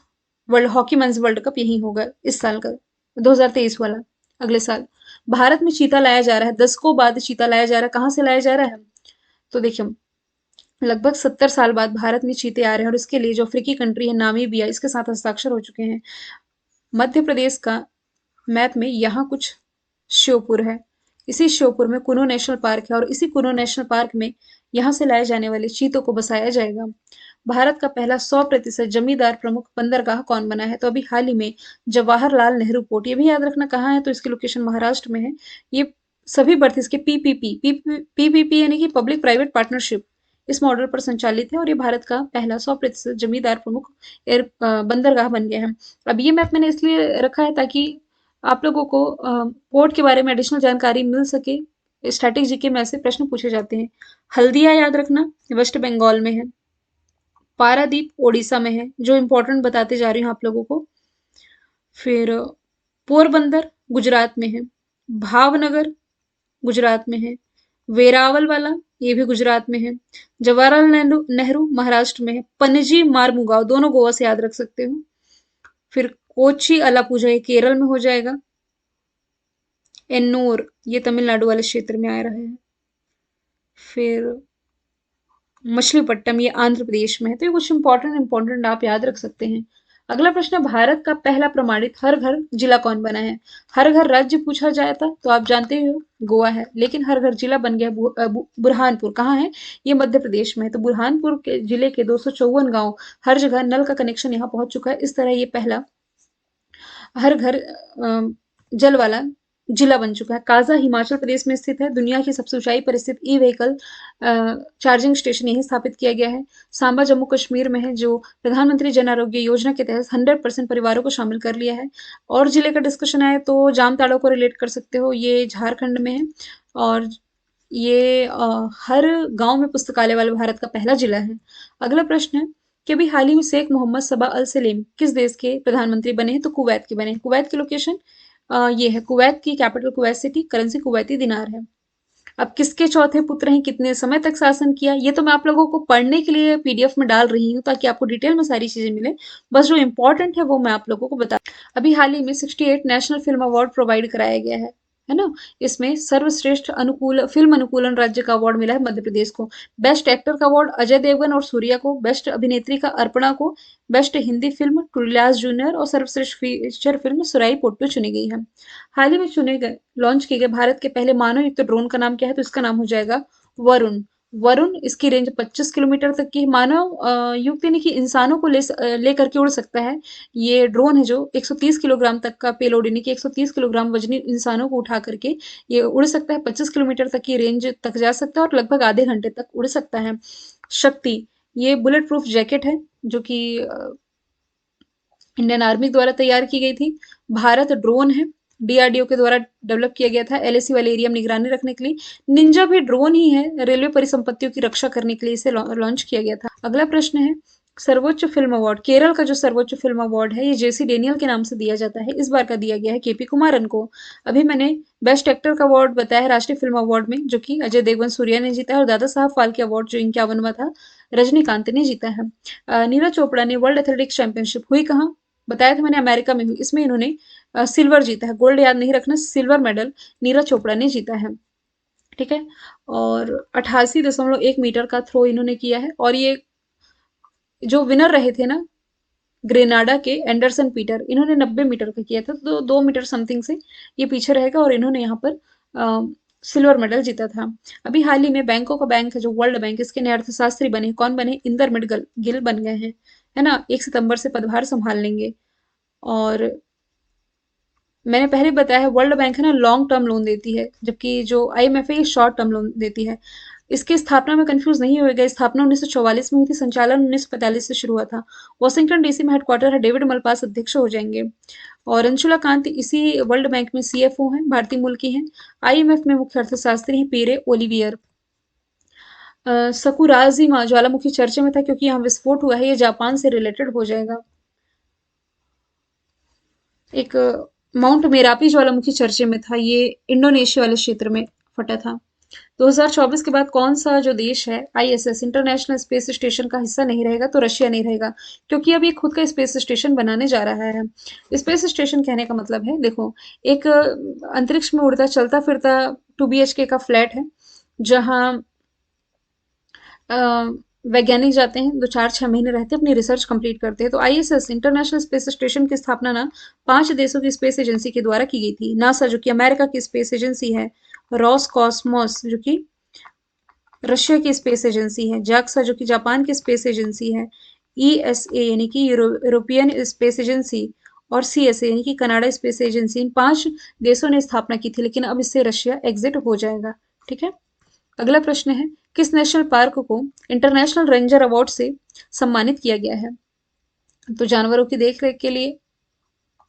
Speaker 1: मेंस वर्ल्ड कप यही होगा इस साल का, 2023 वाला, अगले साल। भारत में चीता लाया जा रहा है, दशकों बाद चीता लाया जा रहा है। कहाँ से लाया जा रहा है? तो देखिए, लगभग 70 साल बाद भारत में चीते आ रहे हैं, और इसके लिए जो अफ्रीकी कंट्री है नामीबिया, इसके साथ हस्ताक्षर हो चुके हैं। मध्य प्रदेश का मैप में यहाँ कुछ श्योपुर है। इसी श्योपुर में कुनो नेशनल पार्क है, और इसी कुनो नेशनल पार्क में यहाँ से लाए जाने वाले चीतों को बसाया जाएगा। भारत का पहला 100% जमींदार प्रमुख बंदरगाह कौन बना है? तो अभी हाल ही में जवाहरलाल नेहरू पोर्ट, ये भी याद रखना कहाँ है, तो इसकी लोकेशन महाराष्ट्र में है। ये सभी बर्थ इसके पीपीपी यानी कि पब्लिक प्राइवेट पार्टनरशिप, इस मॉडल पर संचालित है, और ये भारत का पहला 100% जमींदार प्रमुख बंदरगाह बन गया है। अब ये मैप मैंने इसलिए रखा है ताकि आप लोगों को पोर्ट के बारे में एडिशनल जानकारी मिल सके। स्टैटिक जीके में ऐसे प्रश्न पूछे जाते हैं। हल्दिया याद रखना, वेस्ट बंगाल में है। पारादीप ओडिशा में है, जो इंपॉर्टेंट बताते जा रही हूँ आप लोगों को। फिर पोरबंदर गुजरात में है। भावनगर गुजरात में है। वेरावल वाला, ये भी गुजरात में है। जवाहरलाल नेहरू नेहरू महाराष्ट्र में है। पणजी मारमुगांव, दोनों गोवा से याद रख सकते हो। फिर कोची अलापुझा, ये केरल में हो जाएगा। एन्नूर, ये तमिलनाडु वाले क्षेत्र में आ रहा है। फिर मछलीपट्टनम, ये आंध्र प्रदेश में है। तो ये कुछ इंपॉर्टेंट आप याद रख सकते हैं। अगला प्रश्न है, भारत का पहला प्रमाणित हर घर जिला कौन बना है? हर घर राज्य पूछा जाए था तो आप जानते ही हो गोवा है, लेकिन हर घर जिला बन गया बुरहानपुर। कहाँ है? ये मध्य प्रदेश में है। तो बुरहानपुर के जिले के 254 गांव, हर जगह नल का कनेक्शन यहाँ पहुंच चुका है। इस तरह ये पहला हर घर जल वाला जिला बन चुका है। काजा हिमाचल प्रदेश में स्थित है। दुनिया की सबसे ऊंचाई पर स्थित ई व्हीकल चार्जिंग स्टेशन यही स्थापित किया गया है। सांबा जम्मू कश्मीर में है, जो प्रधानमंत्री जन आरोग्य योजना के तहत 100% परिवारों को शामिल कर लिया है। और जिले का डिस्कशन आए तो जामताड़ा को रिलेट कर सकते हो, ये झारखंड में है। और ये हर गांव में पुस्तकालय वाला भारत का पहला जिला है। अगला प्रश्न है कि अभी हाल ही में शेख मोहम्मद सबा अल सलेम किस देश के प्रधानमंत्री बने हैं? तो कुवैत के बने हैं। कुवैत की लोकेशन ये है, कुवैत की capital Kuwait city, currency Kuwaiti दिनार है। अब किसके चौथे पुत्र हैं, कितने समय तक शासन किया, ये तो मैं आप लोगों को पढ़ने के लिए पीडीएफ में डाल रही हूँ ताकि आपको डिटेल में सारी चीजें मिले। बस जो इंपॉर्टेंट है वो मैं आप लोगों को बता। अभी हाल ही में 68 नेशनल फिल्म अवार्ड प्रोवाइड कराया गया है ना। इसमें सर्वश्रेष्ठ अनुकूल फिल्म अनुकूलन राज्य का अवार्ड मिला है मध्य प्रदेश को। बेस्ट एक्टर का अवार्ड अजय देवगन और सूर्या को, बेस्ट अभिनेत्री का अर्पणा को, बेस्ट हिंदी फिल्म टूरिलास जूनियर, और सर्वश्रेष्ठ फीचर फिल्म सुराई पोट्टू चुनी गई है। हाल ही में चुने गए लॉन्च किए गए भारत के पहले मानव युक्त ड्रोन का नाम क्या है? तो इसका नाम हो जाएगा वरुण। वरुण, इसकी रेंज 25 किलोमीटर तक की, मानव युक्त यानी कि इंसानों को ले करके उड़ सकता है। ये ड्रोन है जो 130 किलोग्राम तक का पेलोड यानी कि 130 किलोग्राम वजनी इंसानों को उठा करके ये उड़ सकता है। 25 किलोमीटर तक की रेंज तक जा सकता है, और लगभग आधे घंटे तक उड़ सकता है। शक्ति, ये बुलेट प्रूफ जैकेट है, जो कि इंडियन आर्मी द्वारा तैयार की गई थी। भारत ड्रोन है, डीआरडीओ के द्वारा डेवलप किया गया था एलएसी वाले एरिया में निगरानी रखने के लिए। निंजा भी ड्रोन ही है, रेलवे परिसंपत्तियों की रक्षा करने के लिए इसे लॉन्च किया गया था। अगला प्रश्न है, सर्वोच्च फिल्म अवार्ड, केरल का जो सर्वोच्च फिल्म अवार्ड है ये जेसी डेनियल के नाम से दिया जाता है। इस बार का दिया गया है केपी कुमारन को। अभी मैंने बेस्ट एक्टर का अवार्ड बताया है राष्ट्रीय फिल्म अवार्ड में, जो कि अजय देवगन सूर्या ने जीता है, और दादा साहब फाल्के अवार्ड जो 51वां था, रजनीकांत ने जीता है। नीरज चोपड़ा ने वर्ल्ड एथलेटिक्स चैंपियनशिप हुई कहाँ? बताया था मैंने, अमेरिका में हुई। इसमें इन्होंने सिल्वर जीता है, गोल्ड याद नहीं रखना, सिल्वर मेडल नीरज चोपड़ा ने जीता है। ठीक है। और 88.1 मीटर का थ्रो इन्होंने किया है। और ये जो विनर रहे थे ना, ग्रेनाडा के एंडरसन पीटर, इन्होंने 90 मीटर का किया था, तो 2 मीटर समथिंग से ये पीछे रहेगा, और इन्होंने यहाँ पर सिल्वर मेडल जीता था। अभी हाल ही में बैंकों का बैंक है जो वर्ल्ड बैंक, इसके नए अर्थशास्त्री बने, कौन बने? इंदर मिडगल गिल बन गए हैं, है ना। 1 सितंबर से पदभार संभाल लेंगे। और मैंने पहले बताया है, वर्ल्ड बैंक है ना लॉन्ग टर्म लोन देती है, जबकि जो आईएमएफ है ये शॉर्ट टर्म लोन देती है। इसकी स्थापना में कंफ्यूज नहीं होएगा, स्थापना 1944 में हुई थी, संचालन 1945 से शुरू हुआ था। वॉशिंगटन डीसी में हेडक्वार्टर है, डेविड मलपास अध्यक्ष हो जाएंगे। और अंशुला कांत इसी वर्ल्ड बैंक में सीएफओ हैं, भारतीय मूल की हैं। आईएमएफ में मुख्य अर्थशास्त्री हैं पीरे ओलिवियर। सकुराजिमा ज्वालामुखी चर्चे में था क्योंकि यहाँ विस्फोट हुआ है, ये जापान से रिलेटेड हो जाएगा। एक माउंट मेरापी ज्वालामुखी चर्चे में था, ये इंडोनेशिया वाले क्षेत्र में फटा था। 2024 के बाद कौन सा जो देश है आईएसएस इंटरनेशनल स्पेस स्टेशन का हिस्सा नहीं रहेगा? तो रशिया नहीं रहेगा, क्योंकि अब ये खुद का स्पेस स्टेशन बनाने जा रहा है। स्पेस स्टेशन कहने का मतलब है, देखो, एक अंतरिक्ष में उड़ता चलता फिरता 2 BHK का फ्लैट है, जहाँ अ, वैज्ञानिक जाते हैं, 2 4 6 महीने रहते हैं, अपनी रिसर्च कंप्लीट करते हैं। तो आईएसएस इंटरनेशनल स्पेस स्टेशन की स्थापना ना 5 देशों की स्पेस एजेंसी के द्वारा की गई थी। नासा जो कि अमेरिका की स्पेस एजेंसी है, रॉस कॉस्मोस जो कि रशिया की स्पेस एजेंसी है, जाक्सा जो कि जापान की स्पेस एजेंसी है, ईएसए यानी कि यूरोपियन स्पेस एजेंसी, और सीएसए यानी कि कनाडा स्पेस एजेंसी, इन 5 देशों ने स्थापना की थी, लेकिन अब इससे रशिया एग्जिट हो जाएगा। ठीक है। अगला प्रश्न है, किस नेशनल पार्क को इंटरनेशनल रेंजर अवार्ड से सम्मानित किया गया है? तो जानवरों की देखरेख के लिए,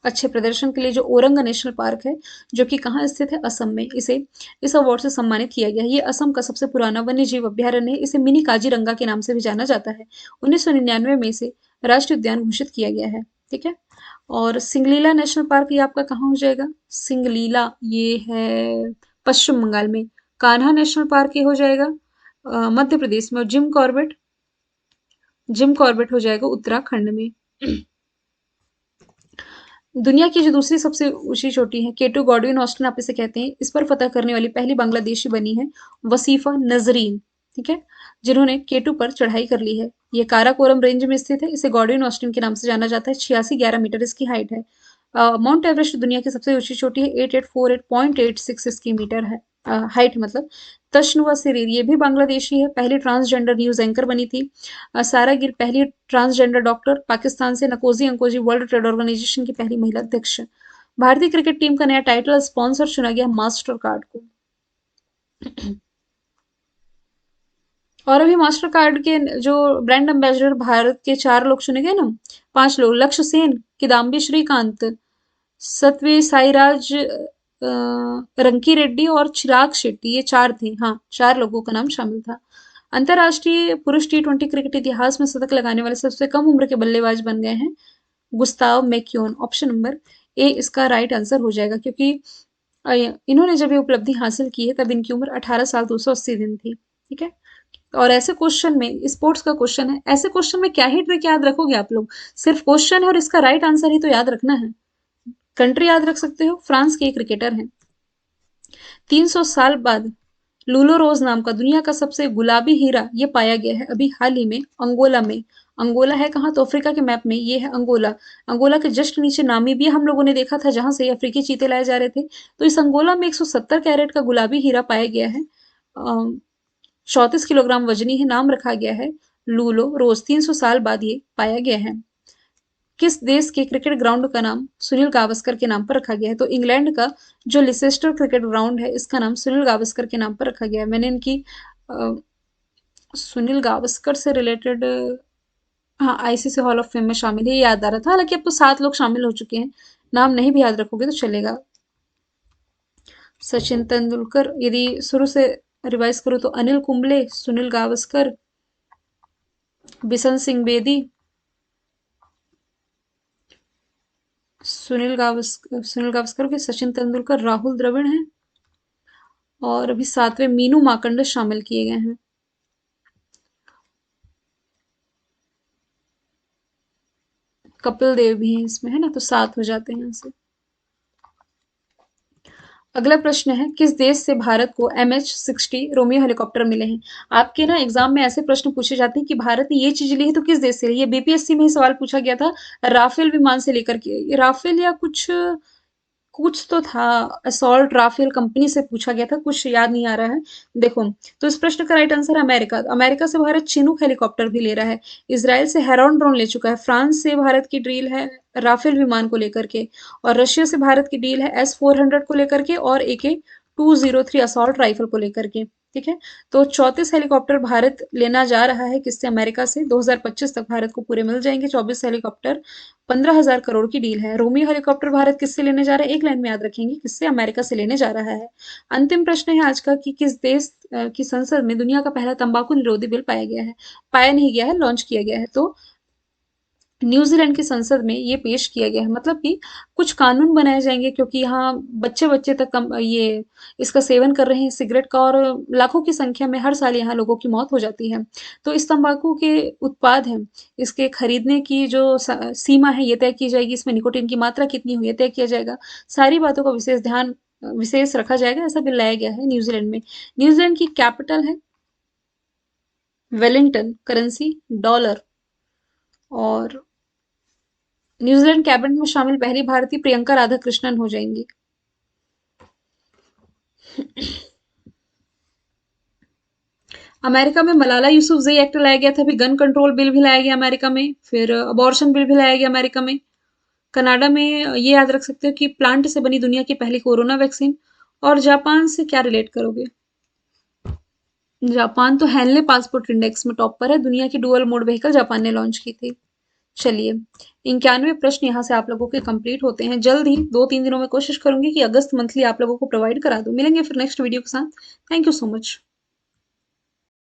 Speaker 1: अच्छे प्रदर्शन के लिए जो ओरंग नेशनल पार्क है, जो कि कहाँ स्थित है? असम में, इसे इस अवार्ड से सम्मानित किया गया है। ये असम का सबसे पुराना वन्य जीव अभ्यारण्य है, इसे मिनी काजीरंगा के नाम से भी जाना जाता है। 1999 में इसे राष्ट्रीय उद्यान घोषित किया गया है। ठीक है। और सिंगलीला नेशनल पार्क ये आपका कहाँ हो जाएगा? सिंगलीला ये है पश्चिम बंगाल में। कान्हा नेशनल पार्क ये हो जाएगा मध्य प्रदेश में। और जिम कॉर्बेट हो जाएगा उत्तराखंड में। दुनिया की जो दूसरी सबसे ऊंची चोटी है, केटू गॉडविन ऑस्टिन आप इसे कहते हैं, इस पर फतह करने वाली पहली बांग्लादेशी बनी है वसीफा नजरीन। ठीक है। जिन्होंने केटू पर चढ़ाई कर ली है। ये काराकोरम रेंज में स्थित है, इसे गॉडविन ऑस्टिन के नाम से जाना जाता है। 86 11 मीटर इसकी हाइट है। माउंट एवरेस्ट दुनिया की सबसे ऊंची चोटी है, 8848.86 इसकी मीटर है, हाइट मतलब। तशनुवा सिरीर ये भी बांग्लादेशी है, पहली ट्रांसजेंडर न्यूज एंकर बनी थी। सारा गिल पहली ट्रांसजेंडर डॉक्टर, पाकिस्तान से। नकोजी अंकोजी वर्ल्ड ट्रेड ऑर्गेनाइजेशन की पहली महिला अध्यक्ष। भारतीय क्रिकेट टीम का नया टाइटल स्पॉन्सर चुना गया मास्टर कार्ड को। और अभी मास्टर कार्ड के जो ब्रांड एम्बेसडर भारत के 4 लोग चुने गए ना, 5 लोग, लक्ष्य सेन, किदाम्बी श्रीकांत, सत्वे साईराज रंकी रेड्डी और चिराग शेट्टी, ये 4 थे। हाँ, 4 लोगों का नाम शामिल था। अंतरराष्ट्रीय पुरुष T20 क्रिकेट इतिहास में शतक लगाने वाले सबसे कम उम्र के बल्लेबाज बन गए हैं गुस्ताव मैक्यून। ऑप्शन नंबर ए इसका राइट आंसर हो जाएगा, क्योंकि इन्होंने जब ये उपलब्धि हासिल की है तब इनकी उम्र 18 साल 280 दिन थी। ठीक है। और ऐसे क्वेश्चन में, स्पोर्ट्स का क्वेश्चन है, ऐसे क्वेश्चन में क्या ही ट्रिक याद रखोगे आप लोग? सिर्फ क्वेश्चन है और इसका राइट आंसर ही तो याद रखना है। कंट्री याद रख सकते हो, फ्रांस के एक क्रिकेटर हैं। 300 साल बाद लूलो रोज नाम का दुनिया का सबसे गुलाबी हीरा ये पाया गया है अभी हाल ही में अंगोला में। अंगोला है कहाँ? तो अफ्रीका के मैप में ये है अंगोला। अंगोला के जस्ट नीचे नामीबिया हम लोगों ने देखा था, जहां से अफ्रीकी चीते लाए जा रहे थे। तो इस अंगोला में 170 कैरेट का गुलाबी हीरा पाया गया है। 34 किलोग्राम वजनी है। नाम रखा गया है लूलो रोज। 300 साल बाद ये पाया गया है। किस देश के क्रिकेट ग्राउंड का नाम सुनील गावस्कर के नाम पर रखा गया है? तो इंग्लैंड का जो लिसेस्टर क्रिकेट ग्राउंड है, इसका नाम सुनील गावस्कर के नाम पर रखा गया है। मैंने इनकी अ, सुनील गावस्कर से रिलेटेड, हाँ, आईसीसी हॉल ऑफ फेम में शामिल है, ये याद आ रहा था। हालांकि अब तो 7 लोग शामिल हो चुके हैं, नाम नहीं भी याद रखोगे तो चलेगा। सचिन तेंदुलकर, यदि शुरू से रिवाइज करूँ तो अनिल कुंबले, सुनील गावस्कर, बिशन सिंह बेदी, सुनील गावस्कर के, सचिन तेंदुलकर, राहुल द्रविड़ हैं, और अभी 7वें मीनू मार्कंडे शामिल किए गए हैं। कपिल देव भी हैं इसमें, है ना, तो 7 हो जाते हैं यहाँ से। अगला प्रश्न है, किस देश से भारत को MH-60 रोमियो हेलीकॉप्टर मिले हैं? आपके ना एग्जाम में ऐसे प्रश्न पूछे जाते हैं कि भारत ने ये चीज ली है तो किस देश से ली? ये बीपीएससी में ही सवाल पूछा गया था, राफेल विमान से लेकर के। ये राफेल या कुछ कुछ तो था, असॉल्ट राफेल कंपनी से पूछा गया था, कुछ याद नहीं आ रहा है। देखो, तो इस प्रश्न का राइट आंसर है अमेरिका। अमेरिका से भारत चिनूक हेलीकॉप्टर भी ले रहा है। इसराइल से हेरॉन ड्रोन ले चुका है। फ्रांस से भारत की डील है राफेल विमान को लेकर के, और रशिया से भारत की डील है S-400 को लेकर के और AK-203 असॉल्ट राइफल को लेकर के। ठीक है, तो 34 हेलीकॉप्टर भारत लेना जा रहा है किससे? अमेरिका से। 2025 तक भारत को पूरे मिल जाएंगे 24 हेलीकॉप्टर। 15,000 करोड़ की डील है। रोमियो हेलीकॉप्टर भारत किससे लेने जा रहा है? एक लाइन में याद रखेंगे, किससे? अमेरिका से लेने जा रहा है। अंतिम प्रश्न है आज का कि किस देश की संसद में दुनिया का पहला तंबाकू निरोधी बिल पाया गया है? पाया नहीं गया है, लॉन्च किया गया है। तो न्यूजीलैंड की संसद में ये पेश किया गया है। मतलब कि कुछ कानून बनाए जाएंगे, क्योंकि यहाँ बच्चे बच्चे तक ये इसका सेवन कर रहे हैं सिगरेट का, और लाखों की संख्या में हर साल यहाँ लोगों की मौत हो जाती है। तो इस तंबाकू के उत्पाद हैं, इसके खरीदने की जो सीमा है ये तय की जाएगी, इसमें निकोटीन की मात्रा कितनी हुई है तय किया जाएगा। सारी बातों का विशेष रखा जाएगा। ऐसा बिल लाया गया है न्यूजीलैंड में। न्यूजीलैंड की कैपिटल है वेलिंगटन, करेंसी डॉलर। और न्यूजीलैंड कैबिनेट में शामिल पहली भारतीय प्रियंका राधाकृष्णन हो जाएंगी। अमेरिका में मलाला यूसुफजई एक्ट लाया गया था, फिर गन कंट्रोल बिल भी लाया गया अमेरिका में, फिर अबॉर्शन बिल भी लाया गया अमेरिका में। कनाडा में ये याद रख सकते हो कि प्लांट से बनी दुनिया की पहली कोरोना वैक्सीन। और जापान से क्या रिलेट करोगे? जापान तो हेनले पासपोर्ट इंडेक्स में टॉप पर है। दुनिया की डुअल मोड व्हीकल जापान ने लॉन्च की थी। चलिए, 91 प्रश्न यहाँ से आप लोगों के कंप्लीट होते हैं। जल्द ही 2-3 दिनों में कोशिश करूंगी कि अगस्त मंथली आप लोगों को प्रोवाइड करा दूं। मिलेंगे फिर नेक्स्ट वीडियो के साथ। Thank you so much.